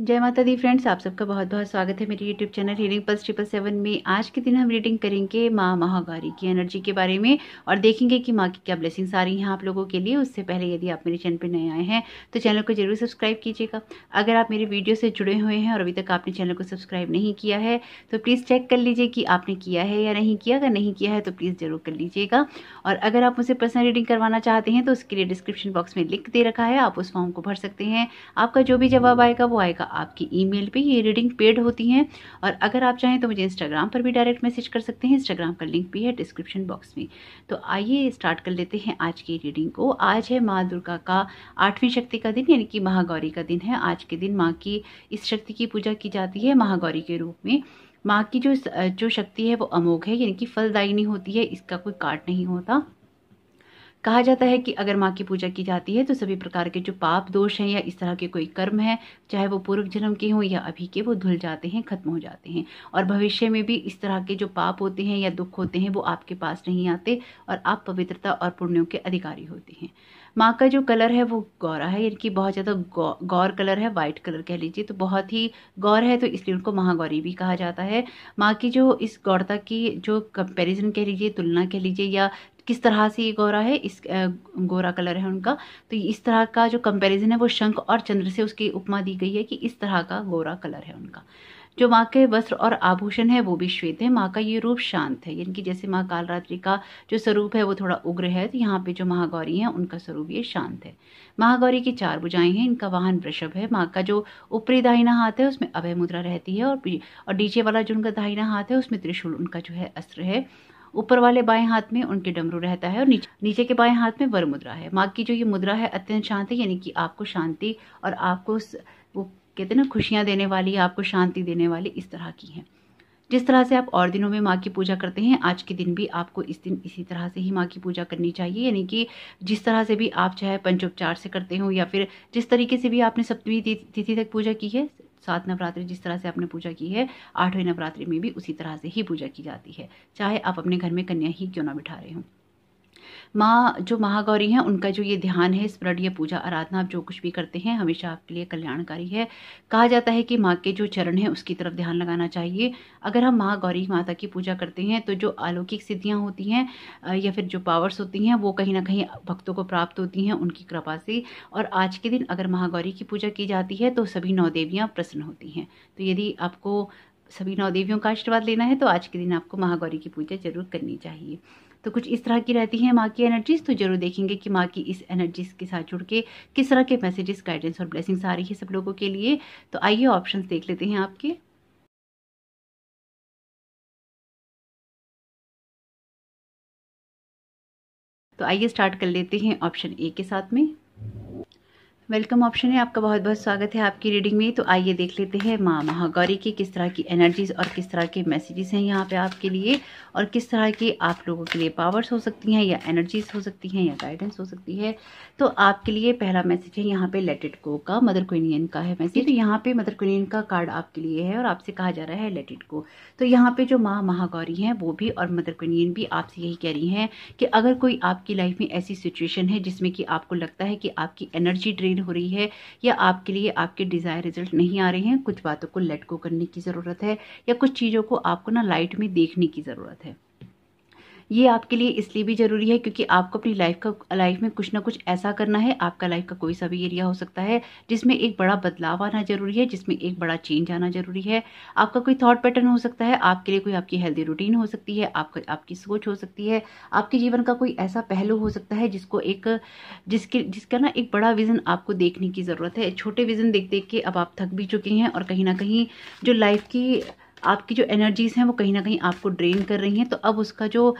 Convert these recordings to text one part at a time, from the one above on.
जय माता दी फ्रेंड्स, आप सबका बहुत बहुत स्वागत है मेरे यूट्यूब चैनल रीडिंग पल्स 777 में। आज के दिन हम रीडिंग करेंगे माँ महागौरी की एनर्जी के बारे में और देखेंगे कि माँ की क्या ब्लेसिंग्स आ रही हैं आप लोगों के लिए। उससे पहले यदि आप मेरे चैनल पर नए आए हैं तो चैनल को जरूर सब्सक्राइब कीजिएगा। अगर आप मेरे वीडियो से जुड़े हुए हैं और अभी तक आपने चैनल को सब्सक्राइब नहीं किया है तो प्लीज़ चेक कर लीजिए कि आपने किया है या नहीं किया। अगर नहीं किया है तो प्लीज़ ज़रूर कर लीजिएगा। और अगर आप मुझसे पर्सनल रीडिंग करवाना चाहते हैं तो उसके लिए डिस्क्रिप्शन बॉक्स में लिंक दे रखा है, आप उस फॉर्म को भर सकते हैं। आपका जो भी जवाब आएगा वो आएगा आपकी ईमेल पे। ये रीडिंग पेड होती हैं और अगर आप चाहें तो मुझे इंस्टाग्राम पर भी डायरेक्ट मैसेज कर सकते हैं। इंस्टाग्राम का लिंक भी है डिस्क्रिप्शन बॉक्स में। तो आइए स्टार्ट कर लेते हैं आज की रीडिंग को। आज है माँ दुर्गा का 8वीं शक्ति का दिन, यानी कि महागौरी का दिन है। आज के दिन माँ की इस शक्ति की पूजा की जाती है महागौरी के रूप में। माँ की जो शक्ति है वो अमोघ है, यानी कि फलदायिनी होती है, इसका कोई काट नहीं होता। कहा जाता है कि अगर माँ की पूजा की जाती है तो सभी प्रकार के जो पाप दोष हैं या इस तरह के कोई कर्म हैं, चाहे वो पूर्व जन्म के हों या अभी के, वो धुल जाते हैं, खत्म हो जाते हैं। और भविष्य में भी इस तरह के जो पाप होते हैं या दुख होते हैं वो आपके पास नहीं आते और आप पवित्रता और पुण्यों के अधिकारी होते हैं। माँ का जो कलर है वो गौरा है, यानी कि बहुत ज़्यादा गौर कलर है, वाइट कलर कह लीजिए, तो बहुत ही गौर है, तो इसलिए उनको महागौरी भी कहा जाता है। माँ की जो इस गौरता की जो कंपैरिजन कह लीजिए, तुलना कह लीजिए, या किस तरह से ये गोरा है, इस गोरा कलर है उनका, तो इस तरह का जो कंपैरिजन है वो शंख और चंद्र से उसकी उपमा दी गई है कि इस तरह का गोरा कलर है उनका। जो माँ के वस्त्र और आभूषण है वो भी श्वेत है। माँ का ये रूप शांत है, यानी कि जैसे माँ कालरात्रि का जो स्वरूप है वो थोड़ा उग्र है, तो यहाँ पे जो महागौरी है उनका स्वरूप ये शांत है। महागौरी की 4 भुजाएं हैं, इनका वाहन वृषभ है। माँ का जो ऊपरी दाहिना हाथ है उसमें अभय मुद्रा रहती है और नीचे वाला जो उनका दाहिना हाथ है उसमें त्रिशूल उनका जो है अस्त्र है। ऊपर वाले बाएं हाथ में उनके डमरू रहता है और नीचे के बाएं हाथ में वर मुद्रा है। माँ की जो ये मुद्रा है अत्यंत शांत है, यानी कि आपको शांति और आपको वो कहते हैं ना, खुशियां देने वाली, आपको शांति देने वाली, इस तरह की है। जिस तरह से आप और दिनों में माँ की पूजा करते हैं, आज के दिन भी आपको इस दिन इसी तरह से ही माँ की पूजा करनी चाहिए। यानी कि जिस तरह से भी आप चाहे पंचोपचार से करते हो या फिर जिस तरीके से भी आपने सप्तमी तिथि तक पूजा की है, 7 नवरात्रि जिस तरह से आपने पूजा की है, 8वें नवरात्रि में भी उसी तरह से ही पूजा की जाती है, चाहे आप अपने घर में कन्या ही क्यों ना बिठा रहे हो। माँ जो महागौरी हैं उनका जो ये ध्यान है, स्मरण या पूजा आराधना, आप जो कुछ भी करते हैं हमेशा आपके लिए कल्याणकारी है। कहा जाता है कि माँ के जो चरण हैं उसकी तरफ ध्यान लगाना चाहिए। अगर हम महागौरी माता की पूजा करते हैं तो जो अलौकिक सिद्धियाँ होती हैं या फिर जो पावर्स होती हैं वो कहीं ना कहीं भक्तों को प्राप्त होती हैं उनकी कृपा से। और आज के दिन अगर महागौरी की पूजा की जाती है तो सभी 9 देवियाँ प्रसन्न होती हैं। तो यदि आपको सभी 9 देवियों का आशीर्वाद लेना है तो आज के दिन आपको महागौरी की पूजा जरूर करनी चाहिए। तो कुछ इस तरह की रहती हैं माँ की एनर्जीज। तो जरूर देखेंगे कि माँ की इस एनर्जीज के साथ जुड़ के किस तरह के मैसेजेस, गाइडेंस और ब्लेसिंग्स आ रही है सब लोगों के लिए। तो आइए ऑप्शंस देख लेते हैं आपके। तो आइए स्टार्ट कर लेते हैं ऑप्शन ए के साथ में। वेलकम ऑप्शन है, आपका बहुत बहुत स्वागत है आपकी रीडिंग में। तो आइए देख लेते हैं माँ महागौरी की किस तरह की एनर्जीज और किस तरह के मैसेजेस हैं यहाँ पे आपके लिए, और किस तरह की आप लोगों के लिए पावर्स हो सकती हैं या एनर्जीज हो सकती हैं या गाइडेंस हो सकती है। तो आपके लिए पहला मैसेज है यहाँ पे लेट इट गो का, मदर क्वीनियन का है मैसेज। तो यहाँ पे मदर क्वीनियन का कार्ड आपके लिए है और आपसे कहा जा रहा है लेट इट गो। तो यहाँ पे जो माँ महागौरी हैं वो भी और मदर क्वीनियन भी आपसे यही कह रही हैं कि अगर कोई आपकी लाइफ में ऐसी सिचुएशन है जिसमें कि आपको लगता है कि आपकी एनर्जी ड्रेन हो रही है या आपके लिए आपके डिजायर रिजल्ट नहीं आ रहे हैं, कुछ बातों को लेट गो करने की जरूरत है या कुछ चीजों को आपको ना लाइट में देखने की जरूरत है। ये आपके लिए इसलिए भी ज़रूरी है क्योंकि आपको अपनी लाइफ में कुछ ना कुछ ऐसा करना है। आपका लाइफ का कोई सा भी एरिया हो सकता है जिसमें एक बड़ा बदलाव आना जरूरी है, जिसमें एक बड़ा चेंज आना जरूरी है। आपका कोई थॉट पैटर्न हो सकता है, आपके लिए कोई आपकी हेल्दी रूटीन हो सकती है, आपकी सोच हो सकती है, आपके जीवन का कोई ऐसा पहलू हो सकता है जिसका ना एक बड़ा विजन आपको देखने की ज़रूरत है। छोटे विजन देख देख के अब आप थक भी चुके हैं और कहीं ना कहीं जो लाइफ की आपकी जो एनर्जीज हैं वो कहीं ना कहीं आपको ड्रेन कर रही हैं। तो अब उसका जो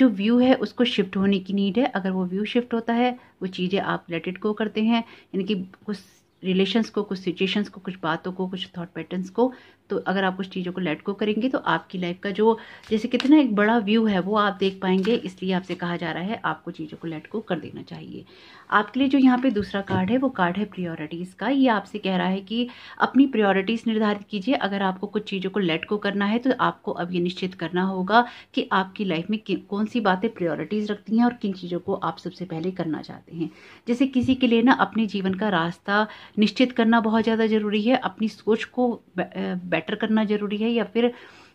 व्यू है उसको शिफ्ट होने की नीड है। अगर वो व्यू शिफ्ट होता है, वो चीज़ें आप लेट इट गो करते हैं, यानी कि कुछ रिलेशंस को, कुछ सिचुएशंस को, कुछ बातों को, कुछ थॉट पैटर्न्स को, तो अगर आप कुछ चीज़ों को लेट गो करेंगे तो आपकी लाइफ का जो जैसे कितना एक बड़ा व्यू है वो आप देख पाएंगे। इसलिए आपसे कहा जा रहा है आपको चीज़ों को लेट गो कर देना चाहिए। आपके लिए जो यहाँ पे दूसरा कार्ड है वो कार्ड है प्रायोरिटीज़ का। ये आपसे कह रहा है कि अपनी प्रायोरिटीज़ निर्धारित कीजिए। अगर आपको कुछ चीज़ों को लेट गो करना है तो आपको अब ये निश्चित करना होगा कि आपकी लाइफ में कौन सी बातें प्रायोरिटीज़ रखती हैं और किन चीज़ों को आप सबसे पहले करना चाहते हैं। जैसे किसी के लिए ना अपने जीवन का रास्ता निश्चित करना बहुत ज़्यादा ज़रूरी है, अपनी सोच को बेटर करना ज़रूरी है, या फिर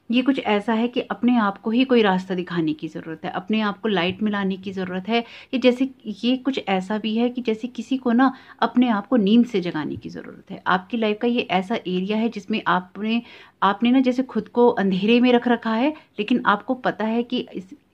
ये कुछ ऐसा है कि अपने आप को ही कोई रास्ता दिखाने की ज़रूरत है, अपने आप को लाइट में लाने की ज़रूरत है। कि जैसे ये कुछ ऐसा भी है कि जैसे किसी को ना अपने आप को नींद से जगाने की ज़रूरत है। आपकी लाइफ का ये ऐसा एरिया है जिसमें आपने ना जैसे खुद को अंधेरे में रख रखा है, लेकिन आपको पता है कि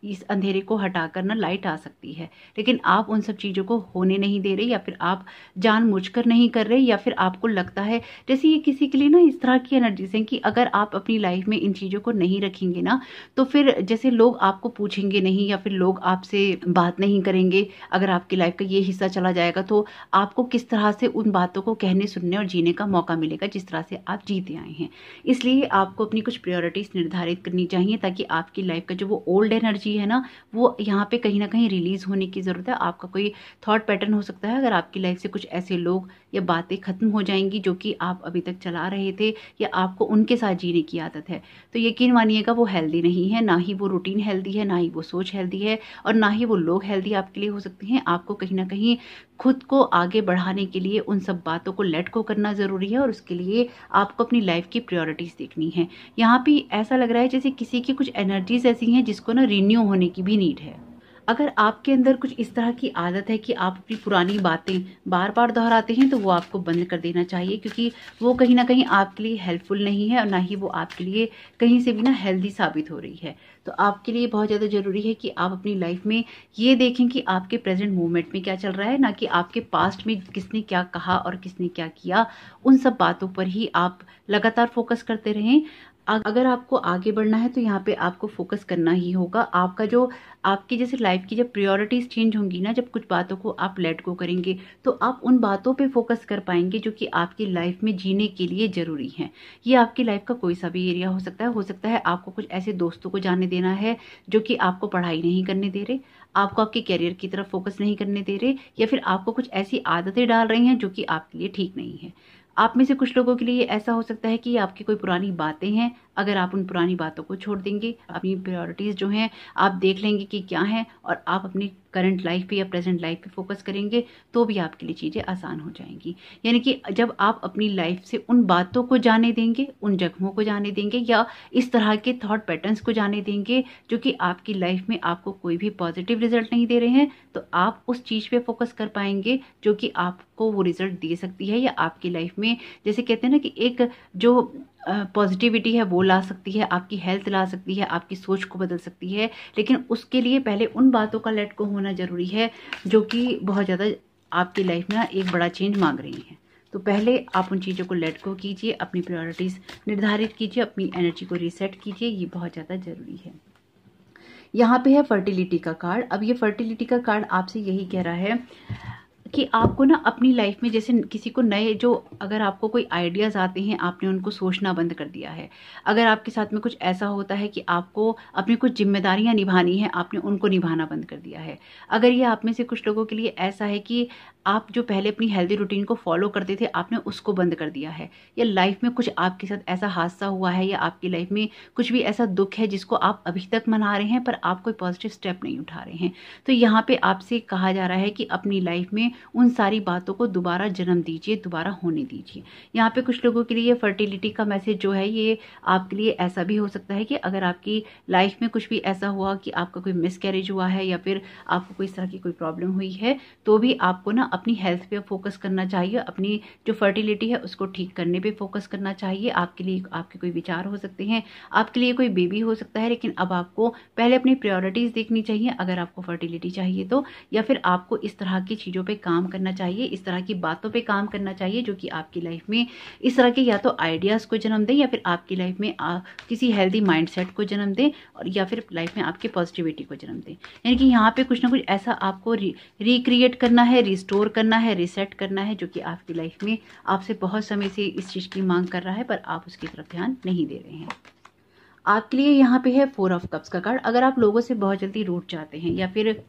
इस अंधेरे को हटाकर ना लाइट आ सकती है, लेकिन आप उन सब चीज़ों को होने नहीं दे रहे, या फिर आप जानबूझकर नहीं कर रहे, या फिर आपको लगता है जैसे ये किसी के लिए ना इस तरह की एनर्जीज हैं कि अगर आप अपनी लाइफ में इन चीज़ों को नहीं रखेंगे ना तो फिर जैसे लोग आपको पूछेंगे नहीं, या फिर लोग आपसे बात नहीं करेंगे। अगर आपकी लाइफ का ये हिस्सा चला जाएगा तो आपको किस तरह से उन बातों को कहने, सुनने और जीने का मौका मिलेगा जिस तरह से आप जीते आए हैं। इसलिए आपको अपनी कुछ प्रायोरिटीज़ निर्धारित करनी चाहिए ताकि आपकी लाइफ का जो वो ओल्ड एनर्जी है ना वो यहाँ पे कहीं ना कहीं रिलीज होने की ज़रूरत है। आपका कोई थॉट पैटर्न हो सकता है, अगर आपकी लाइफ से कुछ ऐसे लोग या बातें खत्म हो जाएंगी जो कि आप अभी तक चला रहे थे या आपको उनके साथ जीने की आदत है, तो यकीन मानिएगा वो हेल्दी नहीं है, ना ही वो रूटीन हेल्दी है, ना ही वो सोच हेल्दी है, और ना ही वो लोग हेल्दी आपके लिए हो सकते हैं। आपको कहीं ना कहीं खुद को आगे बढ़ाने के लिए उन सब बातों को लेट गो करना ज़रूरी है, और उसके लिए आपको अपनी लाइफ की प्रायोरिटीज़ देखनी है। यहाँ पे ऐसा लग रहा है जैसे किसी की कुछ एनर्जीज ऐसी हैं जिसको ना रिन्यू होने की भी नीड है। अगर आपके अंदर कुछ इस तरह की आदत है कि आप अपनी पुरानी बातें बार बार दोहराते हैं तो वो आपको बंद कर देना चाहिए, क्योंकि वो कहीं ना कहीं आपके लिए हेल्पफुल नहीं है और ना ही वो आपके लिए कहीं से भी ना हेल्दी साबित हो रही है। तो आपके लिए बहुत ज़्यादा ज़रूरी है कि आप अपनी लाइफ में ये देखें कि आपके प्रेजेंट मोमेंट में क्या चल रहा है, ना कि आपके पास्ट में किसने क्या कहा और किसने क्या किया। उन सब बातों पर ही आप लगातार फोकस करते रहें। अगर आपको आगे बढ़ना है तो यहाँ पे आपको फोकस करना ही होगा। आपकी जैसे लाइफ की जब प्रायोरिटीज चेंज होंगी ना, जब कुछ बातों को आप लेट गो करेंगे तो आप उन बातों पे फोकस कर पाएंगे जो कि आपकी लाइफ में जीने के लिए ज़रूरी हैं। ये आपकी लाइफ का कोई सा भी एरिया हो सकता है आपको कुछ ऐसे दोस्तों को जाने देना है जो कि आपको पढ़ाई नहीं करने दे रहे, आपको आपके करियर की तरफ फोकस नहीं करने दे रहे, या फिर आपको कुछ ऐसी आदतें डाल रही हैं जो कि आपके लिए ठीक नहीं है। आप में से कुछ लोगों के लिए ऐसा हो सकता है कि आपकी कोई पुरानी बातें हैं, अगर आप उन पुरानी बातों को छोड़ देंगे, अपनी प्रायोरिटीज़ जो हैं आप देख लेंगे कि क्या हैं, और आप अपनी करंट लाइफ पे या प्रेजेंट लाइफ पे फोकस करेंगे तो भी आपके लिए चीज़ें आसान हो जाएंगी। यानी कि जब आप अपनी लाइफ से उन बातों को जाने देंगे, उन जख्मों को जाने देंगे, या इस तरह के थॉट पैटर्न्स को जाने देंगे जो कि आपकी लाइफ में आपको कोई भी पॉजिटिव रिजल्ट नहीं दे रहे हैं, तो आप उस चीज़ पे फोकस कर पाएंगे जो कि आपको वो रिजल्ट दे सकती है, या आपकी लाइफ में जैसे कहते हैं ना कि एक जो पॉजिटिविटी है वो ला सकती है, आपकी हेल्थ ला सकती है, आपकी सोच को बदल सकती है। लेकिन उसके लिए पहले उन बातों का लेट गो होना ज़रूरी है जो कि बहुत ज़्यादा आपकी लाइफ में एक बड़ा चेंज मांग रही हैं। तो पहले आप उन चीज़ों को लेट गो कीजिए, अपनी प्रायोरिटीज़ निर्धारित कीजिए, अपनी एनर्जी को रीसेट कीजिए, ये बहुत ज़्यादा ज़रूरी है। यहाँ पे है फर्टिलिटी का कार्ड। अब ये फर्टिलिटी का कार्ड आपसे यही कह रहा है कि आपको ना अपनी लाइफ में जैसे किसी को नए जो अगर आपको कोई आइडियाज़ आते हैं आपने उनको सोचना बंद कर दिया है। अगर आपके साथ में कुछ ऐसा होता है कि आपको अपनी कुछ जिम्मेदारियां निभानी है, आपने उनको निभाना बंद कर दिया है। अगर ये आप में से कुछ लोगों के लिए ऐसा है कि आप जो पहले अपनी हेल्दी रूटीन को फॉलो करते थे आपने उसको बंद कर दिया है, या लाइफ में कुछ आपके साथ ऐसा हादसा हुआ है, या आपकी लाइफ में कुछ भी ऐसा दुख है जिसको आप अभी तक मना रहे हैं पर आप कोई पॉजिटिव स्टेप नहीं उठा रहे हैं, तो यहाँ पे आपसे कहा जा रहा है कि अपनी लाइफ में उन सारी बातों को दोबारा जन्म दीजिए, दोबारा होने दीजिए। यहाँ पे कुछ लोगों के लिए फर्टिलिटी का मैसेज जो है ये आपके लिए ऐसा भी हो सकता है कि अगर आपकी लाइफ में कुछ भी ऐसा हुआ कि आपका कोई मिसकैरेज हुआ है या फिर आपको कोई इस तरह की कोई प्रॉब्लम हुई है, तो भी आपको ना अपनी हेल्थ पे फोकस करना चाहिए, अपनी जो फर्टिलिटी है उसको ठीक करने पे फोकस करना चाहिए। आपके लिए आपके कोई विचार हो सकते हैं, आपके लिए कोई बेबी हो सकता है, लेकिन अब आपको पहले अपनी प्रायोरिटीज देखनी चाहिए अगर आपको फर्टिलिटी चाहिए तो, या फिर आपको इस तरह की चीज़ों पे काम करना चाहिए, इस तरह की बातों पे काम करना चाहिए जो कि आपकी लाइफ में इस तरह के या तो आइडियाज़ को जन्म दें या फिर आपकी लाइफ में किसी हेल्दी माइंडसेट को जन्म दें और या फिर लाइफ में आपके पॉजिटिविटी को जन्म दें। यानी कि यहाँ पे कुछ ना कुछ ऐसा आपको रिक्रिएट करना है, रिस्टोर करना है, रीसेट करना है जो कि आपकी लाइफ में आपसे बहुत समय से इस चीज़ की मांग कर रहा है पर आप उसकी तरफ ध्यान नहीं दे रहे हैं। आपके लिए यहाँ पे है 4 ऑफ कप्स का कार्ड। अगर आप लोगों से बहुत जल्दी रूठ जाते हैं या फिर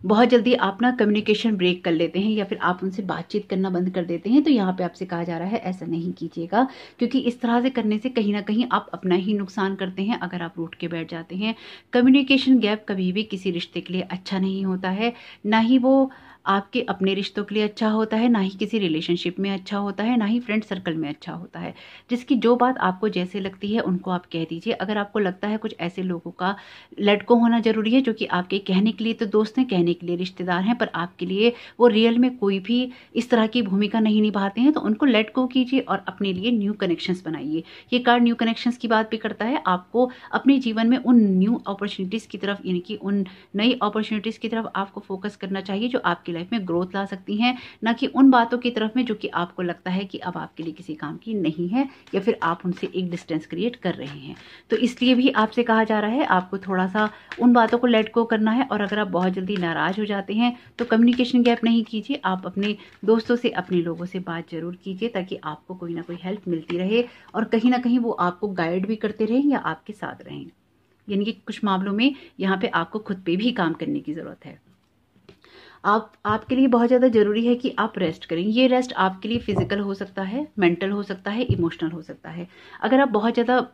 बहुत जल्दी आप ना कम्युनिकेशन ब्रेक कर लेते हैं या फिर आप उनसे बातचीत करना बंद कर देते हैं, तो यहाँ पे आपसे कहा जा रहा है ऐसा नहीं कीजिएगा, क्योंकि इस तरह से करने से कहीं ना कहीं आप अपना ही नुकसान करते हैं अगर आप रूठ के बैठ जाते हैं। कम्युनिकेशन गैप कभी भी किसी रिश्ते के लिए अच्छा नहीं होता है, ना ही वो आपके अपने रिश्तों के लिए अच्छा होता है, ना ही किसी रिलेशनशिप में अच्छा होता है, ना ही फ्रेंड सर्कल में अच्छा होता है। जिसकी जो बात आपको जैसे लगती है उनको आप कह दीजिए। अगर आपको लगता है कुछ ऐसे लोगों का लेट गो होना जरूरी है जो कि आपके कहने के लिए तो दोस्त हैं, कहने के लिए रिश्तेदार हैं, पर आपके लिए वो रियल में कोई भी इस तरह की भूमिका नहीं निभाते हैं, तो उनको लेट गो कीजिए और अपने लिए न्यू कनेक्शंस बनाइए। ये कार्ड न्यू कनेक्शंस की बात भी करता है। आपको अपने जीवन में उन न्यू अपॉर्चुनिटीज़ की तरफ, यानी कि उन नई अपॉर्चुनिटीज़ की तरफ आपको फोकस करना चाहिए जो आपकी लाइफ में ग्रोथ ला सकती हैं, ना कि उन बातों की तरफ में जो कि आपको लगता है कि अब आपके लिए किसी काम की नहीं है या फिर आप उनसे एक डिस्टेंस क्रिएट कर रहे हैं। तो इसलिए भी आपसे कहा जा रहा है आपको थोड़ा सा उन बातों को लेट गो करना है। और अगर आप बहुत जल्दी नाराज हो जाते हैं तो कम्युनिकेशन गैप नहीं कीजिए, आप अपने दोस्तों से, अपने लोगों से बात जरूर कीजिए ताकि आपको कोई ना कोई हेल्प मिलती रहे और कहीं ना कहीं वो आपको गाइड भी करते रहें या आपके साथ रहें। यानी कि कुछ मामलों में यहाँ पे आपको खुद पे भी काम करने की जरूरत है। आपके लिए बहुत ज़्यादा ज़रूरी है कि आप रेस्ट करें। ये रेस्ट आपके लिए फिजिकल हो सकता है, मेंटल हो सकता है, इमोशनल हो सकता है। अगर आप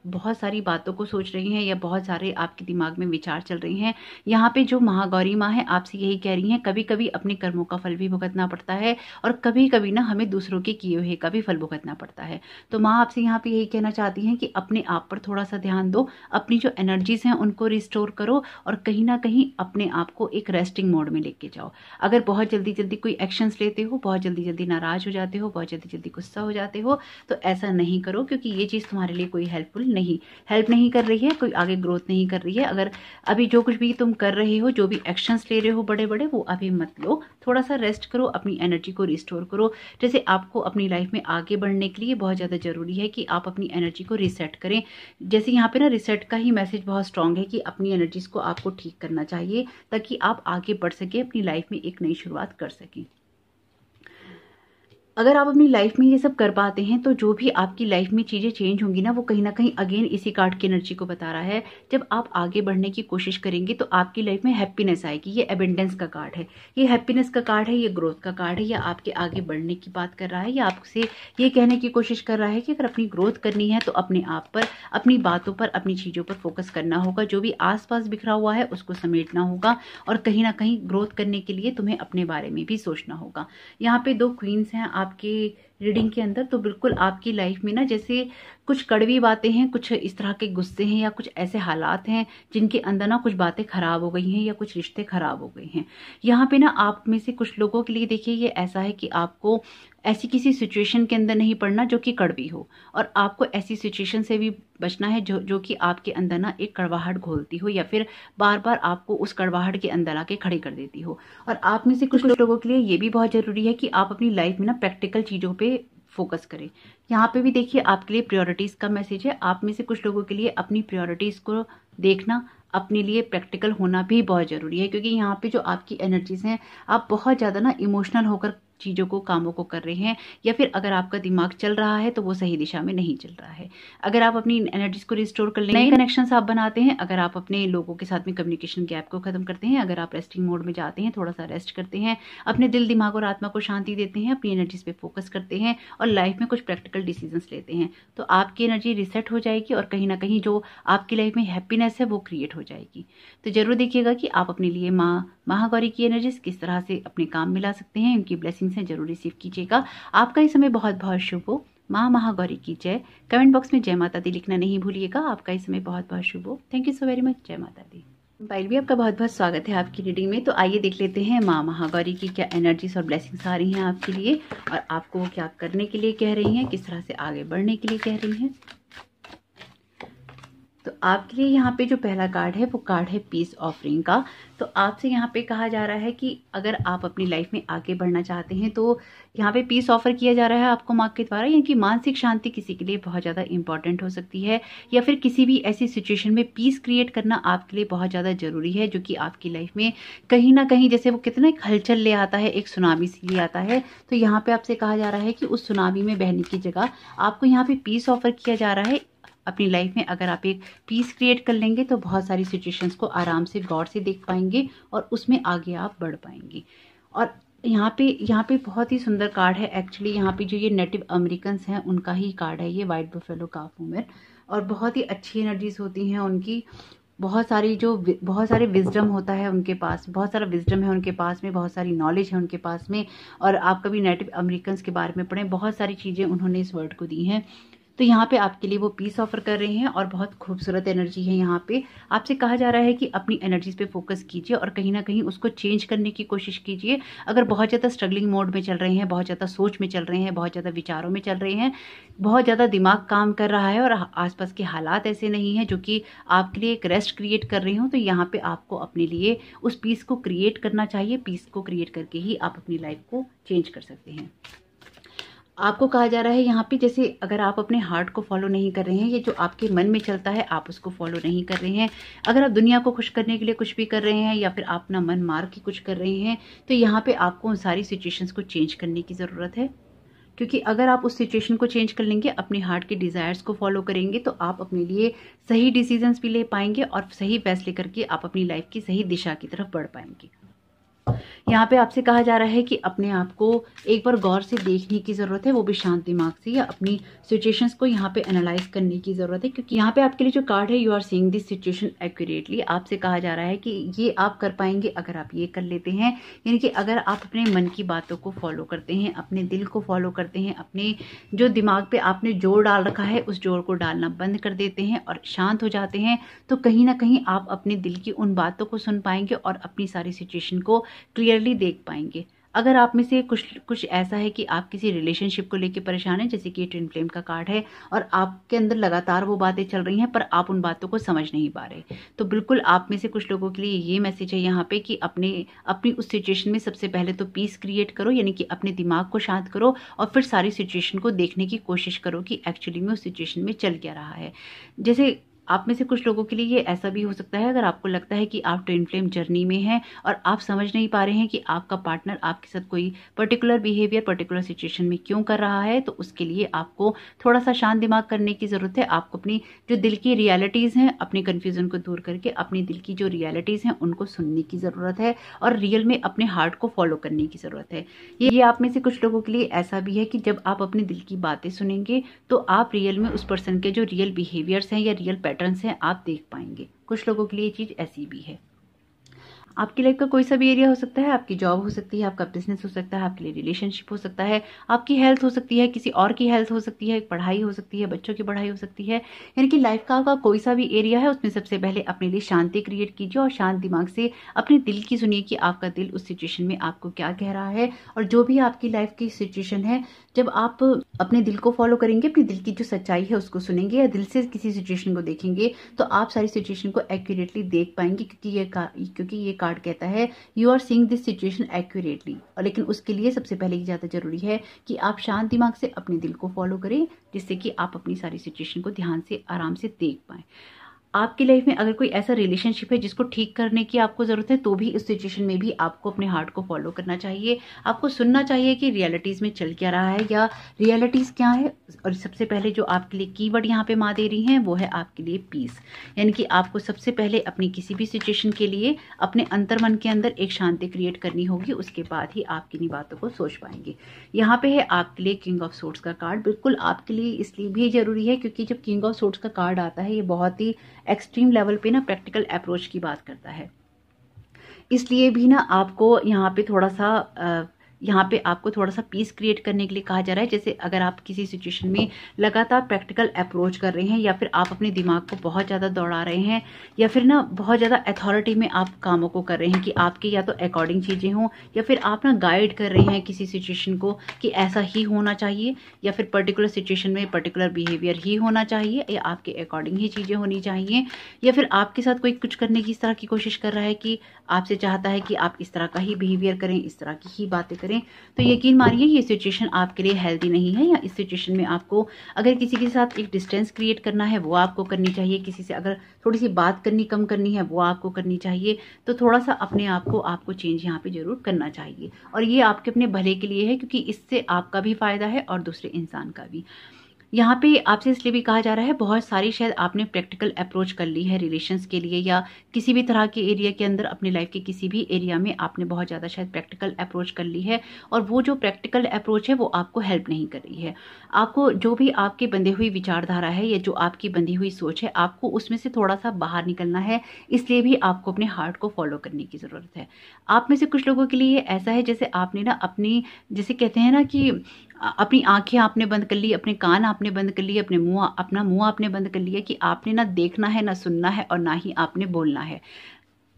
बहुत सारी बातों को सोच रही हैं या बहुत सारे आपके दिमाग में विचार चल रही हैं, यहाँ पे जो महागौरी माँ है आपसे यही कह रही हैं, कभी कभी अपने कर्मों का फल भी भुगतना पड़ता है और कभी कभी ना हमें दूसरों के किए हुए का भी फल भुगतना पड़ता है। तो माँ आपसे यहाँ पे यही कहना चाहती हैं कि अपने आप पर थोड़ा सा ध्यान दो, अपनी जो एनर्जीज हैं उनको रिस्टोर करो और कहीं ना कहीं अपने आप को एक रेस्टिंग मोड में लेके जाओ। अगर बहुत जल्दी जल्दी कोई एक्शंस लेते हो, बहुत जल्दी जल्दी नाराज हो जाते हो, बहुत जल्दी जल्दी गुस्सा हो जाते हो, तो ऐसा नहीं करो, क्योंकि ये चीज़ तुम्हारे लिए कोई हेल्प नहीं कर रही है, कोई आगे ग्रोथ नहीं कर रही है। अगर अभी जो कुछ भी तुम कर रहे हो, जो भी एक्शंस ले रहे हो बड़े बड़े, वो अभी मत लो, थोड़ा सा रेस्ट करो, अपनी एनर्जी को रिस्टोर करो। जैसे आपको अपनी लाइफ में आगे बढ़ने के लिए बहुत ज़्यादा जरूरी है कि आप अपनी एनर्जी को रिसेट करें। जैसे यहाँ पे ना रिसेट का ही मैसेज बहुत स्ट्रांग है कि अपनी एनर्जीज को आपको ठीक करना चाहिए ताकि आप आगे बढ़ सके, अपनी लाइफ में एक नई शुरुआत कर सकें। अगर आप अपनी लाइफ में ये सब कर पाते हैं तो जो भी आपकी लाइफ में चीज़ें चेंज होंगी ना, वो कहीं ना कहीं अगेन इसी कार्ड की एनर्जी को बता रहा है। जब आप आगे बढ़ने की कोशिश करेंगे तो आपकी लाइफ में हैप्पीनेस आएगी। ये एबेंडेंस का कार्ड है, ये हैप्पीनेस का कार्ड है, ये ग्रोथ का कार्ड है, या आपके आगे बढ़ने की बात कर रहा है, या आपसे ये कहने की कोशिश कर रहा है कि अगर अपनी ग्रोथ करनी है तो अपने आप पर, अपनी बातों पर, अपनी चीज़ों पर फोकस करना होगा। जो भी आसपास बिखरा हुआ है उसको समेटना होगा और कहीं ना कहीं ग्रोथ करने के लिए तुम्हें अपने बारे में भी सोचना होगा। यहाँ पे 2 क्वींस हैं आपके रीडिंग के अंदर, तो बिल्कुल आपकी लाइफ में ना जैसे कुछ कड़वी बातें हैं, कुछ इस तरह के गुस्से हैं या कुछ ऐसे हालात हैं जिनके अंदर ना कुछ बातें खराब हो गई हैं या कुछ रिश्ते खराब हो गए हैं। यहाँ पे ना आप में से कुछ लोगों के लिए देखिए ये ऐसा है कि आपको ऐसी किसी सिचुएशन के अंदर नहीं पड़ना जो कि कड़वी हो, और आपको ऐसी सिचुएशन से भी बचना है जो कि आपके अंदर ना एक कड़वाहट घोलती हो या फिर बार बार आपको उस कड़वाहट के अंदर आके खड़ी कर देती हो। और आप में से कुछ लोगों के लिए ये भी बहुत जरूरी है कि आप अपनी लाइफ में ना प्रैक्टिकल चीज़ों पे फोकस करें। यहाँ पे भी देखिए आपके लिए प्रायोरिटीज़ का मैसेज है। आप में से कुछ लोगों के लिए अपनी प्रायोरिटीज़ को देखना, अपने लिए प्रैक्टिकल होना भी बहुत ज़रूरी है, क्योंकि यहाँ पे जो आपकी एनर्जीज हैं, आप बहुत ज़्यादा ना इमोशनल होकर चीज़ों को, कामों को कर रहे हैं, या फिर अगर आपका दिमाग चल रहा है तो वो सही दिशा में नहीं चल रहा है। अगर आप अपनी एनर्जीज को रिस्टोर कर लेंगे, नए कनेक्शंस आप बनाते हैं, अगर आप अपने लोगों के साथ में कम्युनिकेशन गैप को खत्म करते हैं, अगर आप रेस्टिंग मोड में जाते हैं, थोड़ा सा रेस्ट करते हैं, अपने दिल, दिमाग और आत्मा को शांति देते हैं, अपनी एनर्जीज पे फोकस करते हैं और लाइफ में कुछ प्रैक्टिकल डिसीजंस लेते हैं, तो आपकी एनर्जी रिसेट हो जाएगी और कहीं ना कहीं जो आपकी लाइफ में हैप्पीनेस है वो क्रिएट हो जाएगी। तो जरूर देखिएगा कि आप अपने लिए माँ महागौरी की एनर्जीज किस तरह से अपने काम में ला सकते हैं। उनकी ब्लेसिंग्स हैं, जरूर रिसीव कीजिएगा। आपका इस समय बहुत बहुत शुभ हो। माँ महागौरी की जय। कमेंट बॉक्स में जय माता दी लिखना नहीं भूलिएगा। आपका इस समय बहुत बहुत शुभ हो। Thank you so very much. जय माता दी। पायल भी आपका बहुत बहुत स्वागत है आपकी रीडिंग में। तो आइए देख लेते हैं माँ महागौरी की क्या एनर्जीज और ब्लेसिंग्स आ रही हैं आपके लिए, और आपको क्या करने के लिए कह रही हैं, किस तरह से आगे बढ़ने के लिए कह रही हैं। तो आपके लिए यहाँ पे जो पहला कार्ड है वो कार्ड है पीस ऑफरिंग का। तो आपसे यहाँ पे कहा जा रहा है कि अगर आप अपनी लाइफ में आगे बढ़ना चाहते हैं तो यहाँ पे पीस ऑफर किया जा रहा है आपको माँ के द्वारा, यानी कि मानसिक शांति किसी के लिए बहुत ज़्यादा इंपॉर्टेंट हो सकती है, या फिर किसी भी ऐसी सिचुएशन में पीस क्रिएट करना आपके लिए बहुत ज़्यादा ज़रूरी है, जो कि आपकी लाइफ में कहीं ना कहीं जैसे वो कितना एक हलचल ले आता है, एक सुनामी सी ले आता है। तो यहाँ पे आपसे कहा जा रहा है कि उस सुनामी में बहने की जगह आपको यहाँ पे पीस ऑफर किया जा रहा है अपनी लाइफ में। अगर आप एक पीस क्रिएट कर लेंगे तो बहुत सारी सिचुएशंस को आराम से गौर से देख पाएंगे और उसमें आगे आप बढ़ पाएंगे। और यहाँ पे बहुत ही सुंदर कार्ड है एक्चुअली। यहाँ पे जो ये नेटिव अमेरिकन्स हैं उनका ही कार्ड है ये, वाइट बफेलो काफ वुमेन, और बहुत ही अच्छी एनर्जीज होती हैं उनकी। बहुत सारे विजडम होता है उनके पास, बहुत सारा विजडम है उनके पास में, बहुत सारी नॉलेज है उनके पास में। और आप कभी नेटिव अमेरिकन्स के बारे में पढ़ें, बहुत सारी चीज़ें उन्होंने इस वर्ल्ड को दी हैं। तो यहाँ पे आपके लिए वो पीस ऑफर कर रहे हैं और बहुत खूबसूरत एनर्जी है। यहाँ पे आपसे कहा जा रहा है कि अपनी एनर्जीज पे फोकस कीजिए और कहीं ना कहीं उसको चेंज करने की कोशिश कीजिए। अगर बहुत ज़्यादा स्ट्रगलिंग मोड में चल रहे हैं, बहुत ज़्यादा सोच में चल रहे हैं, बहुत ज़्यादा विचारों में चल रहे हैं, बहुत ज़्यादा दिमाग काम कर रहा है और आसपास के हालात ऐसे नहीं हैं जो कि आपके लिए एक रेस्ट क्रिएट कर रही हूँ, तो यहाँ पे आपको अपने लिए उस पीस को क्रिएट करना चाहिए। पीस को क्रिएट करके ही आप अपनी लाइफ को चेंज कर सकते हैं। आपको कहा जा रहा है यहाँ पे जैसे अगर आप अपने हार्ट को फॉलो नहीं कर रहे हैं, ये जो आपके मन में चलता है आप उसको फॉलो नहीं कर रहे हैं, अगर आप दुनिया को खुश करने के लिए कुछ भी कर रहे हैं या फिर आप अपना मन मार के कुछ कर रहे हैं, तो यहाँ पे आपको उन सारी सिचुएशंस को चेंज करने की ज़रूरत है। क्योंकि अगर आप उस सिचुएशन को चेंज कर लेंगे, अपने हार्ट के डिज़ायर्स को फॉलो करेंगे, तो आप अपने लिए सही डिसीजंस भी ले पाएंगे और सही फैसले करके आप अपनी लाइफ की सही दिशा की तरफ बढ़ पाएंगे। यहाँ पे आपसे कहा जा रहा है कि अपने आप को एक बार गौर से देखने की ज़रूरत है, वो भी शांत दिमाग से, या अपनी सिचुएशंस को यहाँ पे एनालाइज करने की ज़रूरत है। क्योंकि यहाँ पे आपके लिए जो कार्ड है, you are seeing this situation accurately. आपसे कहा जा रहा है कि ये आप कर पाएंगे अगर आप ये कर लेते हैं, यानी कि अगर आप अपने मन की बातों को फॉलो करते हैं, अपने दिल को फॉलो करते हैं, अपने जो दिमाग पे आपने जोर डाल रखा है उस जोर को डालना बंद कर देते हैं और शांत हो जाते हैं, तो कहीं ना कहीं आप अपने दिल की उन बातों को सुन पाएंगे और अपनी सारी सिचुएशन को क्लियरली देख पाएंगे। अगर आप में से कुछ ऐसा है कि आप किसी रिलेशनशिप को लेकर परेशान हैं, जैसे कि ट्विन फ्लेम का कार्ड है और आपके अंदर लगातार वो बातें चल रही हैं पर आप उन बातों को समझ नहीं पा रहे, तो बिल्कुल आप में से कुछ लोगों के लिए ये मैसेज है यहाँ पे कि अपनी उस सिचुएशन में सबसे पहले तो पीस क्रिएट करो, यानी कि अपने दिमाग को शांत करो और फिर सारी सिचुएशन को देखने की कोशिश करो कि एक्चुअली में उस सिचुएशन में चल क्या रहा है। जैसे आप में से कुछ लोगों के लिए ये ऐसा भी हो सकता है, अगर आपको लगता है कि आप ट्विन फ्लेम जर्नी में हैं और आप समझ नहीं पा रहे हैं कि आपका पार्टनर आपके साथ कोई पर्टिकुलर बिहेवियर पर्टिकुलर सिचुएशन में क्यों कर रहा है, तो उसके लिए आपको थोड़ा सा शांत दिमाग करने की ज़रूरत है। आपको अपनी जो दिल की रियलिटीज़ हैं, अपने कन्फ्यूज़न को दूर करके अपनी दिल की जो रियलिटीज़ हैं उनको सुनने की ज़रूरत है और रियल में अपने हार्ट को फॉलो करने की ज़रूरत है। ये आप में से कुछ लोगों के लिए ऐसा भी है कि जब आप अपने दिल की बातें सुनेंगे तो आप रियल में उस पर्सन के जो रियल बिहेवियर्स हैं या रियल पैटर्न्स हैं आप देख पाएंगे। कुछ लोगों के लिए ये चीज़ ऐसी भी है। आपकी लाइफ का कोई सा भी एरिया हो सकता है, आपकी जॉब हो सकती है, आपका बिजनेस हो सकता है, आपके लिए रिलेशनशिप हो सकता है, आपकी हेल्थ हो सकती है, किसी और की हेल्थ हो सकती है, पढ़ाई हो सकती है, बच्चों की पढ़ाई हो सकती है, यानी कि लाइफ का आपका कोई सा भी एरिया है उसमें सबसे पहले अपने लिए शांति क्रिएट कीजिए और शांत दिमाग से अपने दिल की सुनिए कि आपका दिल उस सिचुएशन में आपको क्या कह रहा है। और जो भी आपकी लाइफ की सिचुएशन है, जब आप अपने दिल को फॉलो करेंगे, अपने दिल की जो सच्चाई है उसको सुनेंगे या दिल से किसी सिचुएशन को देखेंगे, तो आप सारी सिचुएशन को एक्यूरेटली देख पाएंगे। क्योंकि ये कार्ड कहता है you are seeing this situation accurately. और लेकिन उसके लिए सबसे पहले ये ज़्यादा जरूरी है कि आप शांत दिमाग से अपने दिल को फॉलो करें, जिससे कि आप अपनी सारी सिचुएशन को ध्यान से आराम से देख पाएं। आपकी लाइफ में अगर कोई ऐसा रिलेशनशिप है जिसको ठीक करने की आपको ज़रूरत है, तो भी इस सिचुएशन में भी आपको अपने हार्ट को फॉलो करना चाहिए। आपको सुनना चाहिए कि रियलिटीज़ में चल क्या रहा है या रियलिटीज़ क्या है। और सबसे पहले जो आपके लिए कीवर्ड यहाँ पे माँ दे रही हैं वो है आपके लिए पीस, यानी कि आपको सबसे पहले अपनी किसी भी सिचुएशन के लिए अपने अंतर्मन के अंदर एक शांति क्रिएट करनी होगी, उसके बाद ही आप किन्हीं बातों को सोच पाएंगे। यहाँ पे है आपके लिए किंग ऑफ सोर्ड्स का कार्ड। बिल्कुल आपके लिए इसलिए भी जरूरी है क्योंकि जब किंग ऑफ सोर्ड्स का कार्ड आता है ये बहुत ही एक्सट्रीम लेवल पे ना प्रैक्टिकल अप्रोच की बात करता है। इसलिए भी ना आपको यहाँ पे थोड़ा सा यहाँ पे आपको थोड़ा सा पीस क्रिएट करने के लिए कहा जा रहा है। जैसे अगर आप किसी सिचुएशन में लगातार प्रैक्टिकल अप्रोच कर रहे हैं, या फिर आप अपने दिमाग को बहुत ज़्यादा दौड़ा रहे हैं, या फिर ना बहुत ज़्यादा अथॉरिटी में आप कामों को कर रहे हैं कि आपके या तो अकॉर्डिंग चीज़ें हों, या फिर आप ना गाइड कर रहे हैं किसी सिचुएशन को कि ऐसा ही होना चाहिए, या फिर पर्टिकुलर सिचुएशन में पर्टिकुलर बिहेवियर ही होना चाहिए, या आपके अकॉर्डिंग ही चीज़ें होनी चाहिए, या फिर आपके साथ कोई कुछ करने की इस तरह की कोशिश कर रहा है कि आपसे चाहता है कि आप इस तरह का ही बिहेवियर करें, इस तरह की ही बातें करें, तो यकीन मानिए ये सिचुएशन आपके लिए हेल्दी नहीं है। या इस सिचुएशन में आपको अगर किसी के साथ एक डिस्टेंस क्रिएट करना है वो आपको करनी चाहिए, किसी से अगर थोड़ी सी बात करनी कम करनी है वो आपको करनी चाहिए। तो थोड़ा सा अपने आप को आपको चेंज यहाँ पे जरूर करना चाहिए, और ये आपके अपने भले के लिए है, क्योंकि इससे आपका भी फायदा है और दूसरे इंसान का भी। यहाँ पे आपसे इसलिए भी कहा जा रहा है, बहुत सारी शायद आपने प्रैक्टिकल अप्रोच कर ली है रिलेशंस के लिए, या किसी भी तरह के एरिया के अंदर अपनी लाइफ के किसी भी एरिया में आपने बहुत ज़्यादा शायद प्रैक्टिकल अप्रोच कर ली है, और वो जो प्रैक्टिकल अप्रोच है वो आपको हेल्प नहीं कर रही है। आपको जो भी आपके बंधे हुई विचारधारा है या जो आपकी बंधी हुई सोच है, आपको उसमें से थोड़ा सा बाहर निकलना है। इसलिए भी आपको अपने हार्ट को फॉलो करने की ज़रूरत है। आप में से कुछ लोगों के लिए ऐसा है जैसे आपने ना अपनी, जैसे कहते हैं ना कि अपनी आंखें आपने बंद कर ली, अपने कान आपने बंद कर लिए, अपना मुंह आपने बंद कर लिया, कि आपने ना देखना है, ना सुनना है, और ना ही आपने बोलना है।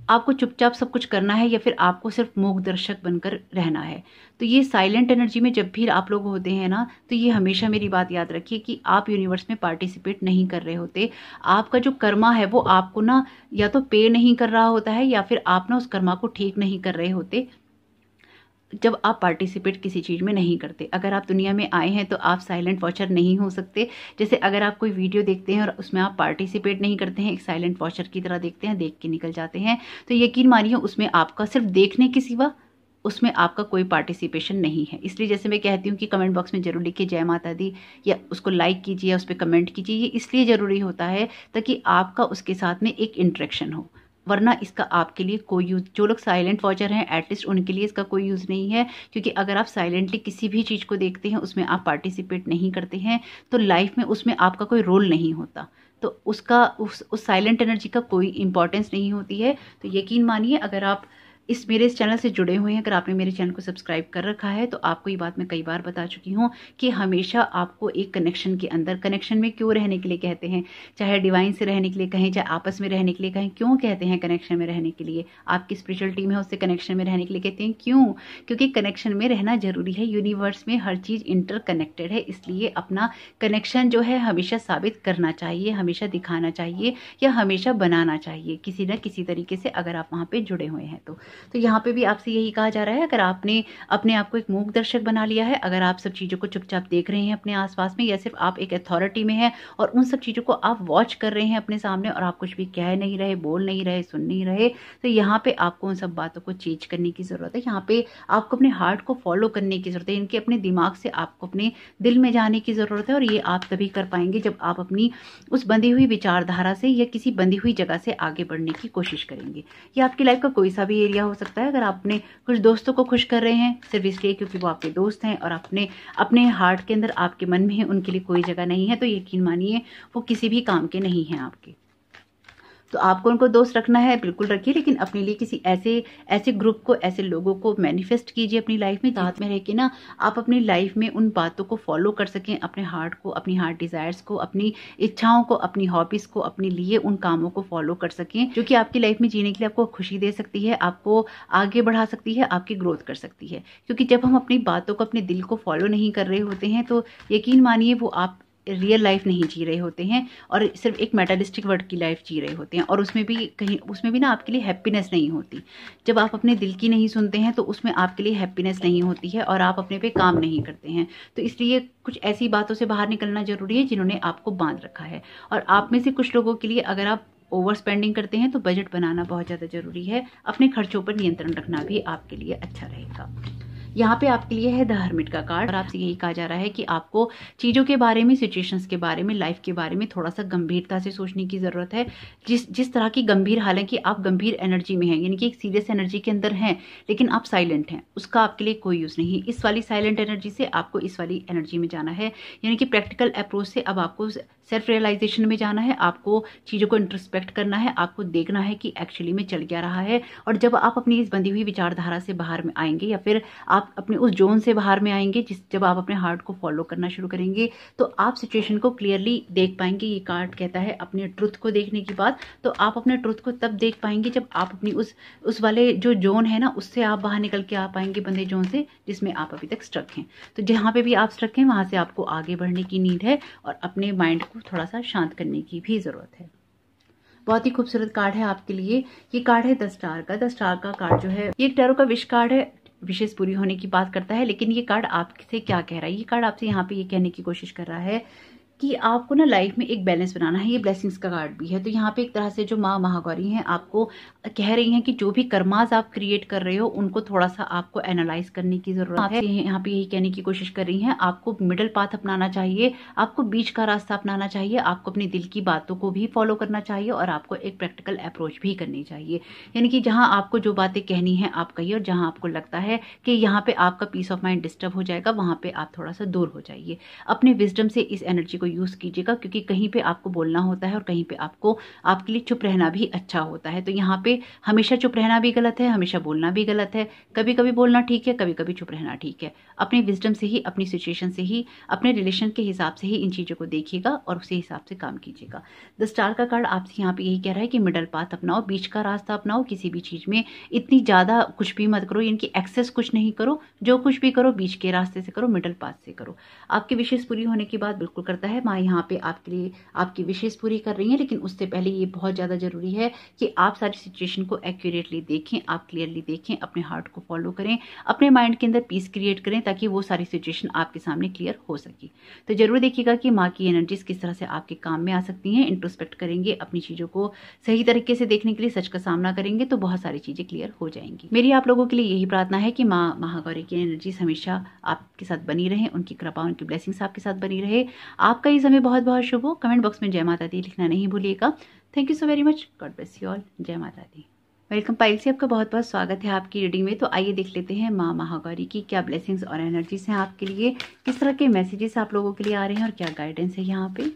आपको चुपचाप सब कुछ करना है, या फिर आपको सिर्फ मूक दर्शक बनकर रहना है। तो ये साइलेंट एनर्जी में जब भी आप लोग होते हैं ना, तो ये हमेशा मेरी बात याद रखिए कि आप यूनिवर्स में पार्टिसिपेट नहीं कर रहे होते। आपका जो कर्मा है वो आपको ना या तो पे नहीं कर रहा होता है, या फिर आप ना उस कर्मा को ठीक नहीं कर रहे होते जब आप पार्टिसिपेट किसी चीज़ में नहीं करते। अगर आप दुनिया में आए हैं तो आप साइलेंट वॉचर नहीं हो सकते। जैसे अगर आप कोई वीडियो देखते हैं और उसमें आप पार्टिसिपेट नहीं करते हैं, एक साइलेंट वॉचर की तरह देखते हैं, देख के निकल जाते हैं, तो यकीन मानिए उसमें आपका सिर्फ देखने के सिवा उसमें आपका कोई पार्टिसिपेशन नहीं है। इसलिए जैसे मैं कहती हूँ कि कमेंट बॉक्स में जरूर लिखिए जय माता दी, या उसको लाइक कीजिए, उस पर कमेंट कीजिए। ये इसलिए ज़रूरी होता है ताकि आपका उसके साथ में एक इंटरेक्शन हो, वरना इसका आपके लिए कोई यूज़, जो लोग साइलेंट वॉचर हैं एटलीस्ट उनके लिए इसका कोई यूज़ नहीं है। क्योंकि अगर आप साइलेंटली किसी भी चीज़ को देखते हैं, उसमें आप पार्टिसिपेट नहीं करते हैं, तो लाइफ में उसमें आपका कोई रोल नहीं होता, तो उसका उस साइलेंट एनर्जी का कोई इंपॉर्टेंस नहीं होती है। तो यकीन मानिए अगर आप मेरे इस चैनल से जुड़े हुए हैं, अगर आपने मेरे चैनल को सब्सक्राइब कर रखा है, तो आपको ये बात मैं कई बार बता चुकी हूँ कि हमेशा आपको एक कनेक्शन के अंदर, कनेक्शन में क्यों रहने के लिए कहते हैं, चाहे डिवाइन से रहने के लिए कहें, चाहे आपस में रहने के लिए कहें, क्यों कहते हैं कनेक्शन में रहने के लिए? आपकी स्पिरिचुअल टीम है उससे कनेक्शन में रहने के लिए कहते हैं, क्यों? क्योंकि कनेक्शन में रहना जरूरी है। यूनिवर्स में हर चीज़ इंटरकनेक्टेड है, इसलिए अपना कनेक्शन जो है हमेशा साबित करना चाहिए, हमेशा दिखाना चाहिए, या हमेशा बनाना चाहिए किसी न किसी तरीके से, अगर आप वहाँ पे जुड़े हुए हैं तो यहाँ पे भी आपसे यही कहा जा रहा है, अगर आपने अपने आप को एक मूक दर्शक बना लिया है, अगर आप सब चीज़ों को चुपचाप देख रहे हैं अपने आसपास में, या सिर्फ आप एक अथॉरिटी में हैं और उन सब चीज़ों को आप वॉच कर रहे हैं अपने सामने, और आप कुछ भी कह नहीं रहे, बोल नहीं रहे, सुन नहीं रहे, तो यहाँ पे आपको उन सब बातों को चेंज करने की ज़रूरत है। यहाँ पे आपको अपने हार्ट को फॉलो करने की ज़रूरत है, इनके अपने दिमाग से आपको अपने दिल में जाने की ज़रूरत है। और ये आप तभी कर पाएंगे जब आप अपनी उस बंधी हुई विचारधारा से या किसी बंधी हुई जगह से आगे बढ़ने की कोशिश करेंगे। ये आपकी लाइफ का कोई सा भी एरिया हो सकता है। अगर आप अपने कुछ दोस्तों को खुश कर रहे हैं सिर्फ इसलिए क्योंकि वो आपके दोस्त हैं और अपने हार्ट के अंदर आपके मन में है, उनके लिए कोई जगह नहीं है, तो यकीन मानिए वो किसी भी काम के नहीं हैं आपके। तो आपको उनको दोस्त रखना है, बिल्कुल रखिए, लेकिन अपने लिए किसी ऐसे ग्रुप को, ऐसे लोगों को मैनिफेस्ट कीजिए अपनी लाइफ में, साथ में रह के ना आप अपनी लाइफ में उन बातों को फॉलो कर सकें, अपने हार्ट को, अपनी हार्ट डिजायर्स को, अपनी इच्छाओं को, अपनी हॉबीज को, अपने लिए उन कामों को फॉलो कर सकें जो कि आपकी लाइफ में जीने के लिए आपको खुशी दे सकती है, आपको आगे बढ़ा सकती है, आपकी ग्रोथ कर सकती है। क्योंकि जब हम अपनी बातों को, अपने दिल को फॉलो नहीं कर रहे होते हैं, तो यकीन मानिए वो आप रियल लाइफ नहीं जी रहे होते हैं और सिर्फ एक मेटालिस्टिक वर्ड की लाइफ जी रहे होते हैं, और उसमें भी ना आपके लिए हैप्पीनेस नहीं होती। जब आप अपने दिल की नहीं सुनते हैं तो उसमें आपके लिए हैप्पीनेस नहीं होती है और आप अपने पे काम नहीं करते हैं। तो इसलिए कुछ ऐसी बातों से बाहर निकलना जरूरी है जिन्होंने आपको बांध रखा है। और आप में से कुछ लोगों के लिए अगर आप ओवर स्पेंडिंग करते हैं तो बजट बनाना बहुत ज़्यादा जरूरी है। अपने खर्चों पर नियंत्रण रखना भी आपके लिए अच्छा रहेगा। यहाँ पे आपके लिए है द हर्मिट का कार्ड, और आपसे यही कहा जा रहा है कि आपको चीज़ों के बारे में, सिचुएशंस के बारे में, लाइफ के बारे में थोड़ा सा गंभीरता से सोचने की ज़रूरत है। जिस तरह की गंभीर, हालांकि आप गंभीर एनर्जी में हैं, यानी कि एक सीरियस एनर्जी के अंदर हैं, लेकिन आप साइलेंट हैं, उसका आपके लिए कोई यूज़ नहीं है। इस वाली साइलेंट एनर्जी से आपको इस वाली एनर्जी में जाना है, यानी कि प्रैक्टिकल अप्रोच से अब आपको सेल्फ रियलाइजेशन में जाना है, आपको चीज़ों को इंट्रोस्पेक्ट करना है, आपको देखना है कि एक्चुअली में चल क्या रहा है। और जब आप अपनी इस बंधी हुई विचारधारा से बाहर में आएंगे, या फिर आप अपने उस जोन से बाहर में आएंगे। जब आप अपने हार्ट को फॉलो करना शुरू करेंगे तो आप सिचुएशन को क्लियरली देख पाएंगे। ये कार्ड कहता है अपने ट्रुथ को देखने की बात, तो आप अपने ट्रुथ को तब देख पाएंगे जब आप अपनी उस वाले जो जोन है ना, उससे आप बाहर निकल के आ पाएंगे, बंधे जोन से जिसमें आप अभी तक स्ट्रक हैं। तो जहाँ पे भी आप स्ट्रक हैं वहां से आपको आगे बढ़ने की नीड है और अपने माइंड को थोड़ा सा शांत करने की भी जरूरत है। बहुत ही खूबसूरत कार्ड है आपके लिए। ये कार्ड है 10 स्टार का। 10 स्टार का कार्ड जो है ये एक टैरो का विश कार्ड है, विशेष पूरी होने की बात करता है। लेकिन ये कार्ड आपसे क्या कह रहा है? ये कार्ड आपसे यहाँ पे ये कहने की कोशिश कर रहा है कि आपको ना लाइफ में एक बैलेंस बनाना है। ये ब्लेसिंग्स का कार्ड भी है। तो यहाँ पे एक तरह से जो माँ महागौरी हैं आपको कह रही हैं कि जो भी कर्मास आप क्रिएट कर रहे हो उनको थोड़ा सा आपको एनालाइज करने की जरूरत है। यहाँ पे यही कहने की कोशिश कर रही हैं आपको मिडिल पाथ अपनाना चाहिए, आपको बीच का रास्ता अपनाना चाहिए, आपको अपने दिल की बातों को भी फॉलो करना चाहिए और आपको एक प्रैक्टिकल अप्रोच भी करनी चाहिए। यानी कि जहाँ आपको जो बातें कहनी है आप कहिए, और जहाँ आपको लगता है कि यहाँ पे आपका पीस ऑफ माइंड डिस्टर्ब हो जाएगा वहां पे आप थोड़ा सा दूर हो जाइए। अपने विजडम से इस एनर्जी को यूज कीजिएगा, क्योंकि कहीं पे आपको बोलना होता है और कहीं पे आपको आपके लिए चुप रहना भी अच्छा होता है। तो यहाँ पे हमेशा चुप रहना भी गलत है, हमेशा बोलना भी गलत है। कभी कभी बोलना ठीक है, कभी कभी चुप रहना ठीक है। अपने विजडम से ही, अपनी सिचुएशन से ही, अपने रिलेशन के हिसाब से ही इन चीजों को देखिएगा और उसी हिसाब से काम कीजिएगा। द स्टार का कार्ड आपसे यहाँ पे यही कह रहा है कि मिडल पाथ अपनाओ, बीच का रास्ता अपनाओ। किसी भी चीज में इतनी ज्यादा कुछ भी मत करो, यानी कि एक्सेस कुछ नहीं करो। जो कुछ भी करो बीच के रास्ते से करो, मिडल पाथ से करो। आपकी विशेष पूरी होने की बात बिल्कुल करता है। माँ यहाँ पे आपके लिए आपकी विशेष पूरी कर रही है, लेकिन उससे पहले ये बहुत ज्यादा जरूरी है कि आप सारी सिचुएशन को एक्यूरेटली देखें, आप क्लियरली देखें, अपने हार्ट को फॉलो करें, अपने माइंड के अंदर पीस क्रिएट करें ताकि वो सारी सिचुएशन आपके सामने क्लियर हो सके। तो जरूर देखिएगा कि माँ की एनर्जीज किस तरह से आपके काम में आ सकती हैं। इंट्रोस्पेक्ट करेंगे, अपनी चीजों को सही तरीके से देखने के लिए सच का सामना करेंगे तो बहुत सारी चीजें क्लियर हो जाएंगी। मेरी आप लोगों के लिए यही प्रार्थना है कि माँ महागौरी की एनर्जीज हमेशा आपके साथ बनी रहे, उनकी कृपा, उनकी ब्लेसिंग्स आपके साथ बनी रहे। आपका ये समय बहुत बहुत शुभ हो। कमेंट बॉक्स में जय माता दी लिखना नहीं भूलिएगा। Thank you so very much. God bless you all. जय माता दी। वेलकम पाइल्स, आपका बहुत बहुत स्वागत है आपकी रीडिंग में। तो आइए देख लेते हैं माँ महागौरी की क्या ब्लेसिंग्स और एनर्जीज हैं आपके लिए, किस तरह के मैसेजेस आप लोगों के लिए आ रहे हैं और क्या गाइडेंस है यहाँ पे।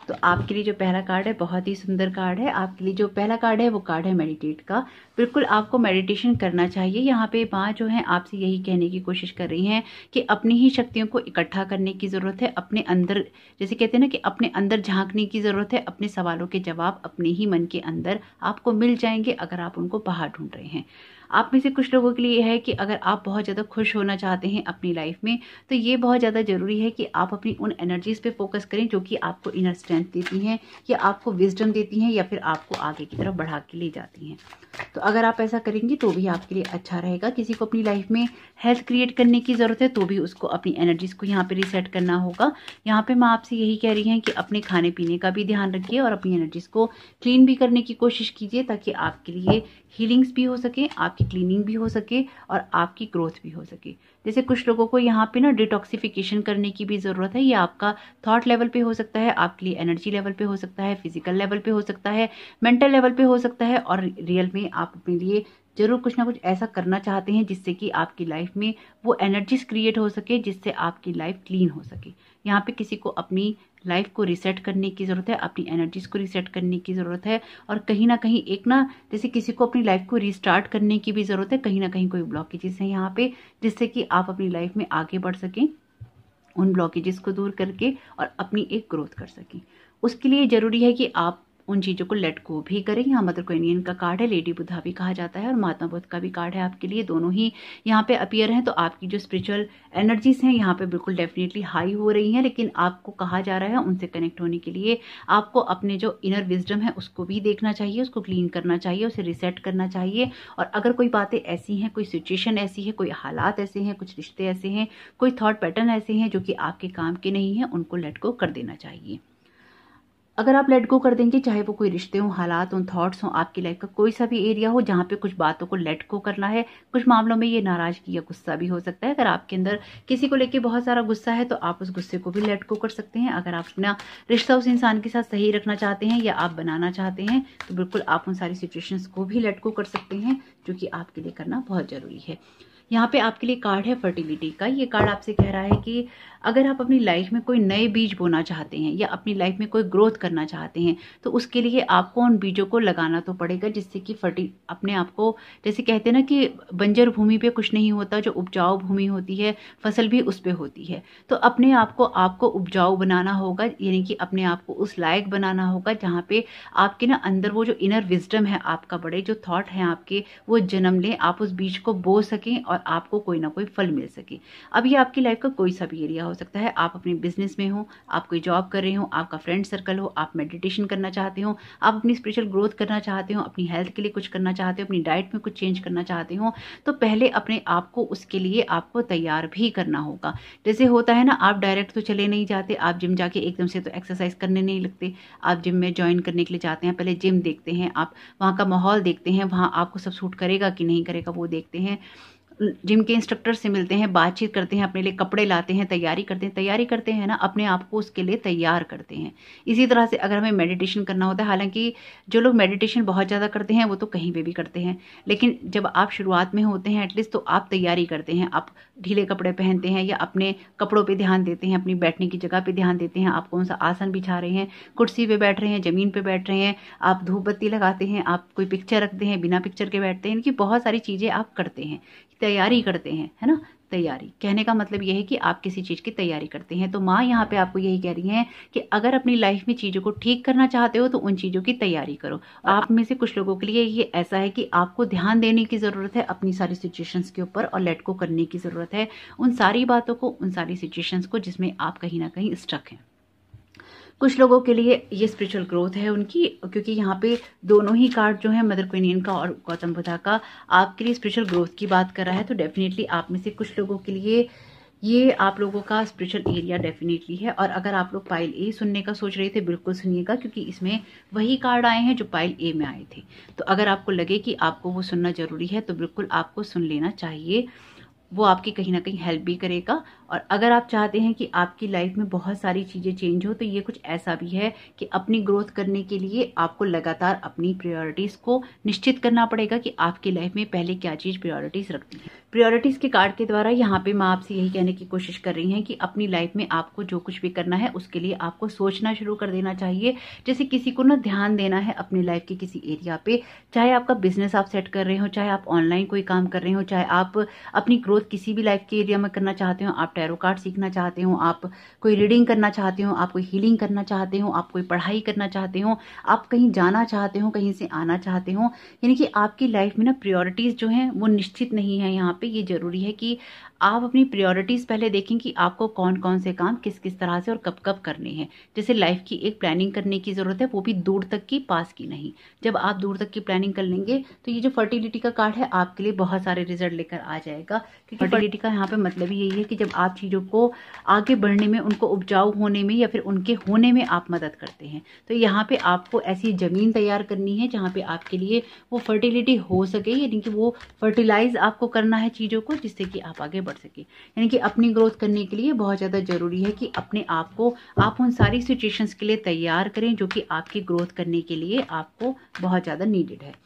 तो आपके लिए जो पहला कार्ड है बहुत ही सुंदर कार्ड है। आपके लिए जो पहला कार्ड है वो कार्ड है मेडिटेट का। बिल्कुल आपको मेडिटेशन करना चाहिए। यहाँ पे माँ जो है आपसे यही कहने की कोशिश कर रही हैं कि अपनी ही शक्तियों को इकट्ठा करने की ज़रूरत है। अपने अंदर, जैसे कहते हैं ना कि अपने अंदर झांकने की ज़रूरत है। अपने सवालों के जवाब अपने ही मन के अंदर आपको मिल जाएंगे अगर आप उनको बाहर ढूंढ रहे हैं। आप में से कुछ लोगों के लिए है कि अगर आप बहुत ज़्यादा खुश होना चाहते हैं अपनी लाइफ में तो ये बहुत ज़्यादा ज़रूरी है कि आप अपनी उन एनर्जीज पे फोकस करें जो कि आपको इनर स्ट्रेंथ देती हैं या आपको विजडम देती हैं या फिर आपको आगे की तरफ बढ़ा के ले जाती हैं। तो अगर आप ऐसा करेंगे तो भी आपके लिए अच्छा रहेगा। किसी को अपनी लाइफ में हेल्थ क्रिएट करने की ज़रूरत है तो भी उसको अपनी एनर्जीज को यहाँ पे रीसेट करना होगा। यहाँ पे मैं आपसे यही कह रही हैं कि अपने खाने पीने का भी ध्यान रखिए और अपनी एनर्जीज को क्लीन भी करने की कोशिश कीजिए ताकि आपके लिए हीलिंग्स भी हो सके, आपकी क्लीनिंग भी हो सके और आपकी ग्रोथ भी हो सके। जैसे कुछ लोगों को यहाँ पे ना डिटॉक्सिफिकेशन करने की भी ज़रूरत है। ये आपका थॉट लेवल पे हो सकता है, आपके लिए एनर्जी लेवल पे हो सकता है, फिजिकल लेवल पे हो सकता है, मेंटल लेवल पे हो सकता है और रियल में आप अपने लिए जरूर कुछ ना कुछ ऐसा करना चाहते हैं जिससे कि आपकी लाइफ में वो एनर्जीज क्रिएट हो सके, जिससे आपकी लाइफ क्लीन हो सके। यहाँ पे किसी को अपनी लाइफ को रिसेट करने की ज़रूरत है, अपनी एनर्जीज को रिसेट करने की ज़रूरत है और कहीं ना कहीं एक ना जैसे किसी को अपनी लाइफ को रीस्टार्ट करने की भी ज़रूरत है। कहीं ना कहीं कोई ब्लॉकेजेस हैं यहाँ पे जिससे कि आप अपनी लाइफ में आगे बढ़ सकें, उन ब्लॉकेजेस को दूर करके और अपनी एक ग्रोथ कर सकें। उसके लिए ज़रूरी है कि आप उन चीज़ों को लेट गो भी करें। यहाँ मदर क्वीन का कार्ड है, लेडी बुद्धा भी कहा जाता है और महात्मा बुद्ध का भी कार्ड है आपके लिए। दोनों ही यहाँ पे अपीयर हैं। तो आपकी जो स्पिरिचुअल एनर्जीज हैं यहाँ पे बिल्कुल डेफिनेटली हाई हो रही हैं, लेकिन आपको कहा जा रहा है उनसे कनेक्ट होने के लिए आपको अपने जो इनर विजडम है उसको भी देखना चाहिए, उसको क्लीन करना चाहिए, उसे रिसेट करना चाहिए। और अगर कोई बातें ऐसी हैं, कोई सिचुएशन ऐसी है, कोई हालात ऐसे हैं, कुछ रिश्ते ऐसे हैं, कोई थॉट पैटर्न ऐसे हैं जो कि आपके काम के नहीं है, उनको लेट गो कर देना चाहिए। अगर आप लेट गो कर देंगे, चाहे वो कोई रिश्ते हों, हालात हों, थॉट्स हों, आपकी लाइफ का कोई सा भी एरिया हो जहाँ पे कुछ बातों को लेट गो करना है, कुछ मामलों में ये नाराजगी या गुस्सा भी हो सकता है। अगर आपके अंदर किसी को लेके बहुत सारा गुस्सा है तो आप उस गुस्से को भी लेट गो कर सकते हैं। अगर आप अपना रिश्ता उस इंसान के साथ सही रखना चाहते हैं या आप बनाना चाहते हैं तो बिल्कुल आप उन सारी सिचुएशंस को भी लेट गो कर सकते हैं जो कि आपके लिए करना बहुत जरूरी है। यहाँ पे आपके लिए कार्ड है फर्टिलिटी का। ये कार्ड आपसे कह रहा है कि अगर आप अपनी लाइफ में कोई नए बीज बोना चाहते हैं या अपनी लाइफ में कोई ग्रोथ करना चाहते हैं, तो उसके लिए आपको उन बीजों को लगाना तो पड़ेगा, जिससे कि अपने आप को, जैसे कहते हैं ना कि बंजर भूमि पे कुछ नहीं होता, जो उपजाऊ भूमि होती है फसल भी उस पे होती है। तो अपने आप को आपको उपजाऊ बनाना होगा, यानी कि अपने आप को उस लायक बनाना होगा जहाँ पे आपके ना अंदर वो जो इनर विजडम है आपका, बड़े जो थॉट हैं आपके, वो जन्म लें, आप उस बीज को बो सकें और आपको कोई ना कोई फल मिल सके। अब ये आपकी लाइफ का कोई सा भी एरिया हो सकता है। आप अपने बिजनेस में हो, आप कोई जॉब कर रहे हो, आपका फ्रेंड सर्कल हो, आप मेडिटेशन करना चाहते हो, आप अपनी स्पिरिचुअल ग्रोथ करना चाहते हो, अपनी हेल्थ के लिए कुछ करना चाहते हो, अपनी डाइट में कुछ चेंज करना चाहते हो, तो पहले अपने आप को उसके लिए आपको तैयार भी करना होगा। जैसे होता है ना, आप डायरेक्ट तो चले नहीं जाते, आप जिम जाके एकदम से तो एक्सरसाइज करने नहीं लगते। आप जिम में ज्वाइन करने के लिए जाते हैं, पहले जिम देखते हैं, आप वहाँ का माहौल देखते हैं, वहाँ आपको सब सूट करेगा कि नहीं करेगा वो देखते हैं, जिम के इंस्ट्रक्टर से मिलते हैं, बातचीत करते हैं, अपने लिए कपड़े लाते हैं, तैयारी करते हैं ना, अपने आप को उसके लिए तैयार करते हैं। इसी तरह से अगर हमें मेडिटेशन करना होता है, हालांकि जो लोग मेडिटेशन बहुत ज़्यादा करते हैं वो तो कहीं पे भी करते हैं, लेकिन जब आप शुरुआत में होते हैं एटलीस्ट तो आप तैयारी करते हैं, आप ढीले कपड़े पहनते हैं या अपने कपड़ों पर ध्यान देते हैं, अपनी बैठने की जगह पर ध्यान देते हैं, आप कौन सा आसन बिछा रहे हैं, कुर्सी पर बैठ रहे हैं, ज़मीन पर बैठ रहे हैं, आप धूप बत्ती लगाते हैं, आप कोई पिक्चर रखते हैं, बिना पिक्चर के बैठते हैं, इनकी बहुत सारी चीज़ें आप करते हैं, तैयारी करते हैं, है ना। तैयारी कहने का मतलब यह है कि आप किसी चीज़ की तैयारी करते हैं। तो माँ यहाँ पे आपको यही कह रही हैं कि अगर अपनी लाइफ में चीज़ों को ठीक करना चाहते हो तो उन चीज़ों की तैयारी करो। आप में से कुछ लोगों के लिए ये ऐसा है कि आपको ध्यान देने की ज़रूरत है अपनी सारी सिचुएशंस के ऊपर और लेट को करने की ज़रूरत है उन सारी बातों को, उन सारी सिचुएशंस को जिसमें आप कहीं ना कहीं स्टक हैं। कुछ लोगों के लिए ये स्पिरिचुअल ग्रोथ है उनकी, क्योंकि यहाँ पे दोनों ही कार्ड जो है मदर क्वीन का और गौतम बुद्धा का आपके लिए स्पिरिचुअल ग्रोथ की बात कर रहा है। तो डेफिनेटली आप में से कुछ लोगों के लिए ये आप लोगों का स्पिरिचुअल एरिया डेफिनेटली है। और अगर आप लोग पाइल ए सुनने का सोच रहे थे, बिल्कुल सुनिएगा, क्योंकि इसमें वही कार्ड आए हैं जो पाइल ए में आए थे। तो अगर आपको लगे कि आपको वो सुनना जरूरी है तो बिल्कुल आपको सुन लेना चाहिए, वो आपकी कहीं ना कहीं हेल्प भी करेगा। और अगर आप चाहते हैं कि आपकी लाइफ में बहुत सारी चीज़ें चेंज हो तो ये कुछ ऐसा भी है कि अपनी ग्रोथ करने के लिए आपको लगातार अपनी प्रायोरिटीज़ को निश्चित करना पड़ेगा कि आपकी लाइफ में पहले क्या चीज़ प्रायोरिटीज़ रखती है। प्रायोरिटीज़ के कार्ड के द्वारा यहाँ पे माँ आपसे यही कहने की कोशिश कर रही हैं कि अपनी लाइफ में आपको जो कुछ भी करना है उसके लिए आपको सोचना शुरू कर देना चाहिए। जैसे किसी को ना ध्यान देना है अपनी लाइफ के किसी एरिया पे, चाहे आपका बिजनेस आप सेट कर रहे हो, चाहे आप ऑनलाइन कोई काम कर रहे हो, चाहे आप अपनी ग्रोथ किसी भी लाइफ के एरिया में करना चाहते हो, आप टैरो कार्ड सीखना चाहते हो, आप कोई रीडिंग करना चाहते हो, आप कोई हीलिंग करना चाहते हो, आप कोई पढ़ाई करना चाहते हो, आप कहीं जाना चाहते हो, कहीं से आना चाहते हो, यानी कि आपकी लाइफ में ना प्रायोरिटीज़ जो हैं वो निश्चित नहीं है। यहाँ पे ये जरूरी है कि आप अपनी प्रायोरिटीज़ पहले देखें कि आपको कौन कौन से काम किस किस तरह से और कब कब करने हैं। जैसे लाइफ की एक प्लानिंग करने की ज़रूरत है, वो भी दूर तक की, पास की नहीं। जब आप दूर तक की प्लानिंग कर लेंगे तो ये जो फर्टिलिटी का कार्ड है आपके लिए बहुत सारे रिजल्ट लेकर आ जाएगा। क्योंकि फर्टिलिटी का यहाँ पे मतलब ही यही है कि जब आप चीज़ों को आगे बढ़ने में, उनको उपजाऊ होने में या फिर उनके होने में आप मदद करते हैं। तो यहाँ पे आपको ऐसी ज़मीन तैयार करनी है जहाँ पे आपके लिए वो फर्टिलिटी हो सके, यानी कि वो फर्टिलाइज आपको करना है चीज़ों को, जिससे कि आप आगे बढ़ सके। यानी कि अपनी ग्रोथ करने के लिए बहुत ज़्यादा ज़रूरी है कि अपने आप को आप उन सारी सिचुएशंस के लिए तैयार करें जो कि आपकी ग्रोथ करने के लिए आपको बहुत ज़्यादा नीडेड है।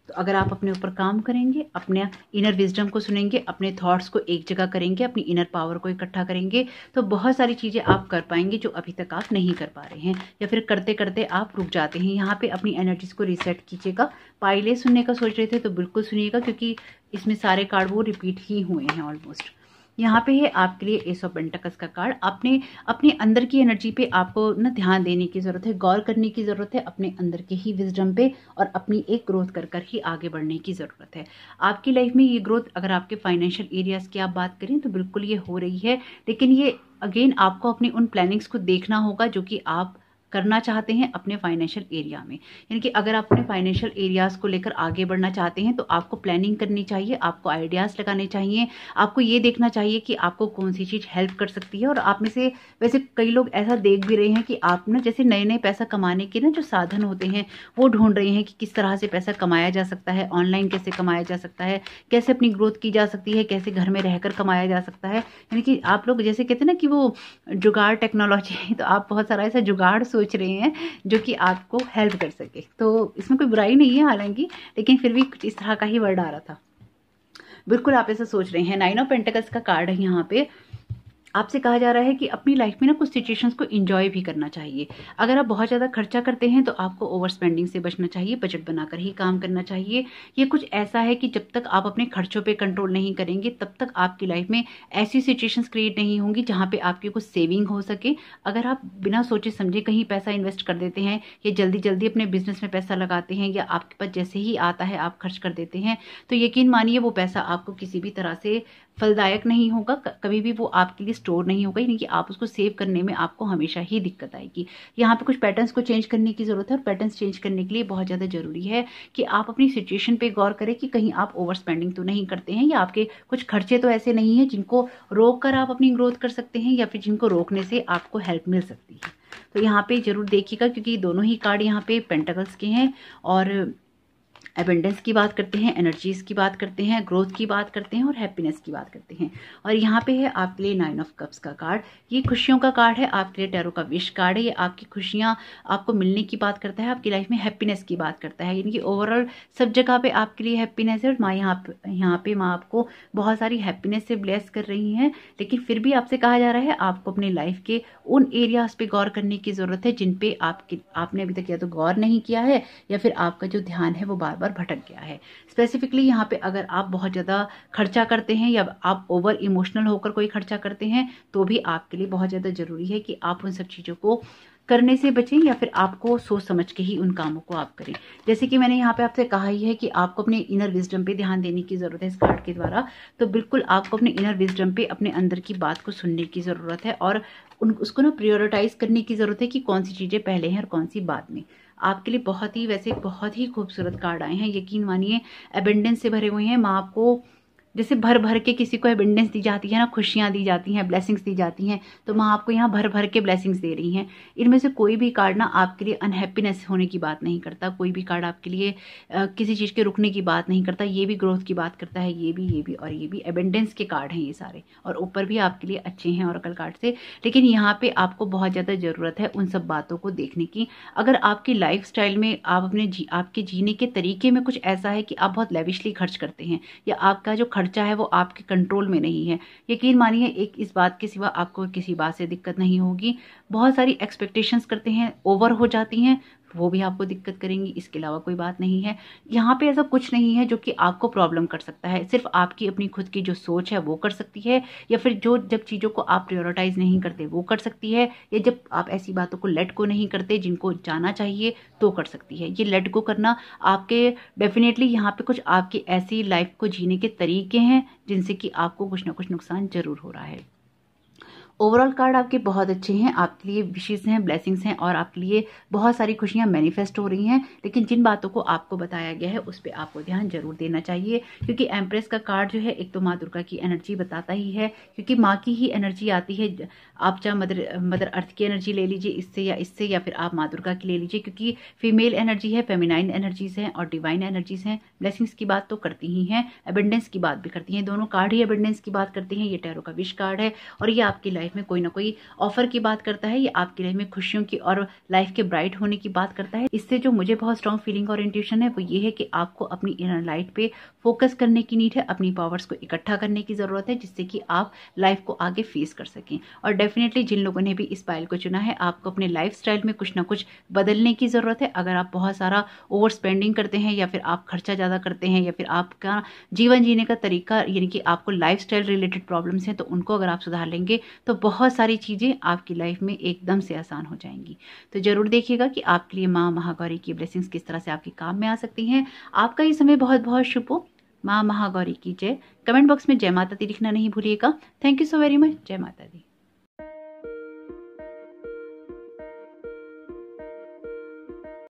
तो अगर आप अपने ऊपर काम करेंगे, अपने इनर विजडम को सुनेंगे, अपने थॉट्स को एक जगह करेंगे, अपनी इनर पावर को इकट्ठा करेंगे, तो बहुत सारी चीज़ें आप कर पाएंगे जो अभी तक आप नहीं कर पा रहे हैं या फिर करते करते आप रुक जाते हैं। यहाँ पे अपनी एनर्जीज को रीसेट कीजिएगा। पाइले सुनने का सोच रहे थे तो बिल्कुल सुनिएगा, क्योंकि इसमें सारे कार्ड वो रिपीट ही हुए हैं ऑलमोस्ट। यहाँ पे है आपके लिए एस ऑफ पेंटिकल्स का कार्ड। अपने अंदर की एनर्जी पे आपको ना ध्यान देने की ज़रूरत है, गौर करने की ज़रूरत है अपने अंदर के ही विजडम पे, और अपनी एक ग्रोथ कर ही आगे बढ़ने की ज़रूरत है। आपकी लाइफ में ये ग्रोथ, अगर आपके फाइनेंशियल एरियाज़ की आप बात करें तो बिल्कुल ये हो रही है, लेकिन ये अगेन आपको अपनी उन प्लानिंग्स को देखना होगा जो कि आप करना चाहते हैं अपने फाइनेंशियल एरिया में। यानी कि अगर आप अपने फाइनेंशियल एरियाज़ को लेकर आगे बढ़ना चाहते हैं तो आपको प्लानिंग करनी चाहिए, आपको आइडियाज़ लगाने चाहिए, आपको ये देखना चाहिए कि आपको कौन सी चीज़ हेल्प कर सकती है। और आप में से वैसे कई लोग ऐसा देख भी रहे हैं कि आप ना जैसे नए नए पैसा कमाने के ना जो साधन होते हैं वो ढूंढ रहे हैं कि किस तरह से पैसा कमाया जा सकता है, ऑनलाइन कैसे कमाया जा सकता है, कैसे अपनी ग्रोथ की जा सकती है, कैसे घर में रहकर कमाया जा सकता है। यानी कि आप लोग जैसे कहते हैं ना कि वो जुगाड़ टेक्नोलॉजी, तो आप बहुत सारा ऐसा जुगाड़ सोच रहे हैं जो कि आपको हेल्प कर सके। तो इसमें कोई बुराई नहीं है हालांकि, लेकिन फिर भी कुछ इस तरह का ही वर्ड आ रहा था। बिल्कुल आप ऐसा सोच रहे हैं। 9 ऑफ पेंटिकल्स का कार्ड है यहाँ पे। आपसे कहा जा रहा है कि अपनी लाइफ में ना कुछ सिचुएशंस को एंजॉय भी करना चाहिए। अगर आप बहुत ज़्यादा खर्चा करते हैं तो आपको ओवर स्पेंडिंग से बचना चाहिए, बजट बनाकर ही काम करना चाहिए। ये कुछ ऐसा है कि जब तक आप अपने खर्चों पे कंट्रोल नहीं करेंगे तब तक आपकी लाइफ में ऐसी सिचुएशंस क्रिएट नहीं होंगी जहाँ पे आपकी कुछ सेविंग हो सके। अगर आप बिना सोचे समझे कहीं पैसा इन्वेस्ट कर देते हैं या जल्दी जल्दी अपने बिजनेस में पैसा लगाते हैं या आपके पास जैसे ही आता है आप खर्च कर देते हैं, तो यकीन मानिए वो पैसा आपको किसी भी तरह से फलदायक नहीं होगा, कभी भी वो आपके लिए स्टोर नहीं होगा, यानी कि आप उसको सेव करने में आपको हमेशा ही दिक्कत आएगी। यहाँ पे कुछ पैटर्न्स को चेंज करने की ज़रूरत है और पैटर्न्स चेंज करने के लिए बहुत ज़्यादा ज़रूरी है कि आप अपनी सिचुएशन पे गौर करें कि कहीं आप ओवर स्पेंडिंग तो नहीं करते हैं या आपके कुछ खर्चे तो ऐसे नहीं हैं जिनको रोक कर आप अपनी ग्रोथ कर सकते हैं या फिर जिनको रोकने से आपको हेल्प मिल सकती है। तो यहाँ पे ज़रूर देखिएगा क्योंकि दोनों ही कार्ड यहाँ पे पेंटाकल्स के हैं और एबेंडेंस की बात करते हैं, एनर्जीज की बात करते हैं, ग्रोथ की बात करते हैं और हैप्पीनेस की बात करते हैं। और यहाँ पे है आपके लिए 9 ऑफ कप्स का कार्ड। ये खुशियों का कार्ड है, आपके लिए टैरो का विश कार्ड है। ये आपकी खुशियाँ आपको मिलने की बात करता है, आपकी लाइफ में हैप्पीनेस की बात करता है, यानी कि ओवरऑल सब जगह पे आपके लिए हैप्पीनेस है। और माँ यहाँ पे माँ आपको बहुत सारी हैप्पीनेस से ब्लेस कर रही हैं, लेकिन फिर भी आपसे कहा जा रहा है आपको अपनी लाइफ के उन एरियाज पे गौर करने की ज़रूरत है जिन पे आपने अभी तक या तो गौर नहीं किया है या फिर आपका जो ध्यान है वो बार बार भटक गया है। स्पेसिफिकली यहाँ पे अगर आप बहुत ज़्यादा खर्चा करते हैं या आप ओवर इमोशनल होकर कोई खर्चा करते हैं तो भी आपके लिए बहुत ज़्यादा ज़रूरी है कि आप उन सब चीज़ों को करने से बचें या फिर आपको सोच समझ के ही उन कामों को आप करें। जैसे कि मैंने यहाँ पे आपसे कहा ही है कि आपको अपने इनर विजडम पे ध्यान देने की ज़रूरत है इस कार्ड के द्वारा। तो बिल्कुल आपको अपने इनर विजडम पे अपने अंदर की बात को सुनने की ज़रूरत है और उसको ना प्रायोरिटाइज करने की ज़रूरत है कि कौन सी चीज़ें पहले हैं और कौन सी बाद में। आपके लिए बहुत ही खूबसूरत कार्ड आए हैं, यकीन मानिए एबेंडेंस से भरे हुए हैं। माँ आपको जैसे भर भर के किसी को एबेंडेंस दी जाती है ना, खुशियाँ दी जाती हैं, ब्लेसिंग्स दी जाती हैं, तो माँ आपको यहाँ भर भर के ब्लेसिंग्स दे रही हैं। इनमें से कोई भी कार्ड ना आपके लिए अनहैप्पीनेस होने की बात नहीं करता, कोई भी कार्ड आपके लिए किसी चीज़ के रुकने की बात नहीं करता। ये भी ग्रोथ की बात करता है, ये भी और ये भी एबेंडेंस के कार्ड हैं ये सारे, और ऊपर भी आपके लिए अच्छे हैं ऑरेकल कार्ड से। लेकिन यहाँ पे आपको बहुत ज़्यादा ज़रूरत है उन सब बातों को देखने की। अगर आपकी लाइफ स्टाइल में आप आपके जीने के तरीके में कुछ ऐसा है कि आप बहुत लेविशली खर्च करते हैं या आपका जो खर्चा है वो आपके कंट्रोल में नहीं है, यकीन मानिए एक इस बात के सिवा आपको किसी बात से दिक्कत नहीं होगी। बहुत सारी एक्सपेक्टेशंस करते हैं, ओवर हो जाती हैं, वो भी आपको दिक्कत करेंगी, इसके अलावा कोई बात नहीं है। यहाँ पे ऐसा कुछ नहीं है जो कि आपको प्रॉब्लम कर सकता है, सिर्फ आपकी अपनी खुद की जो सोच है वो कर सकती है, या फिर जब चीज़ों को आप प्रायोरिटाइज नहीं करते वो कर सकती है, या जब आप ऐसी बातों को लेट को नहीं करते जिनको जाना चाहिए तो कर सकती है। ये लेट को करना आपके डेफिनेटली यहाँ पे कुछ आपकी ऐसी लाइफ को जीने के तरीके हैं जिनसे कि आपको कुछ ना कुछ नुकसान जरूर हो रहा है। ओवरऑल कार्ड आपके बहुत अच्छे हैं, आपके लिए विशेष हैं, ब्लेसिंग्स हैं और आपके लिए बहुत सारी खुशियां मैनिफेस्ट हो रही हैं। लेकिन जिन बातों को आपको बताया गया है उस पर आपको ध्यान जरूर देना चाहिए, क्योंकि एम्प्रेस का कार्ड जो है एक तो माँ दुर्गा की एनर्जी बताता ही है, क्योंकि माँ की ही एनर्जी आती है। आप चाहे मदर अर्थ की एनर्जी ले लीजिए इससे या फिर आप माँ दुर्गा की ले लीजिए, क्योंकि फीमेल एनर्जी है, फेमिनाइन एनर्जीज हैं और डिवाइन एनर्जीज हैं। ब्लेसिंग्स की बात तो करती ही हैं, एबेंडेंस की बात भी करती हैं, दोनों कार्ड ही एबेंडेंस की बात करते हैं। ये टैरो का विश कार्ड है और ये आपकी लाइफ में कोई ना कोई ऑफर की बात करता है, ये आपकी लाइफ में खुशियों की और लाइफ के ब्राइट होने की बात करता है। इससे जो मुझे बहुत स्ट्रॉन्ग फीलिंग और इंट्यूशन है वो ये है कि आपको अपनी इनर लाइट पे फोकस करने की नीड है, अपनी पावर्स को इकट्ठा करने की जरूरत है, जिससे कि आप लाइफ को आगे फेस कर सकें। और डेफिनेटली जिन लोगों ने भी इस पाइल को चुना है, आपको अपने लाइफ स्टाइल में कुछ ना कुछ बदलने की जरूरत है। अगर आप बहुत सारा ओवर स्पेंडिंग करते हैं या फिर आप खर्चा ज्यादा करते हैं या फिर आपका जीवन जीने का तरीका यानी कि आपको लाइफ स्टाइल रिलेटेड प्रॉब्लम्स हैं, तो उनको अगर आप सुधार लेंगे तो बहुत सारी चीजें आपकी लाइफ में एकदम से आसान हो जाएंगी। तो जरूर देखिएगा कि आपके लिए माँ महागौरी की ब्लेसिंग्स किस तरह से आपके काम में आ सकती हैं। आपका ये समय बहुत बहुत शुभ हो। माँ महागौरी की जय। कमेंट बॉक्स में जय माता दी लिखना नहीं भूलिएगा। Thank you so very much. जय माता दी।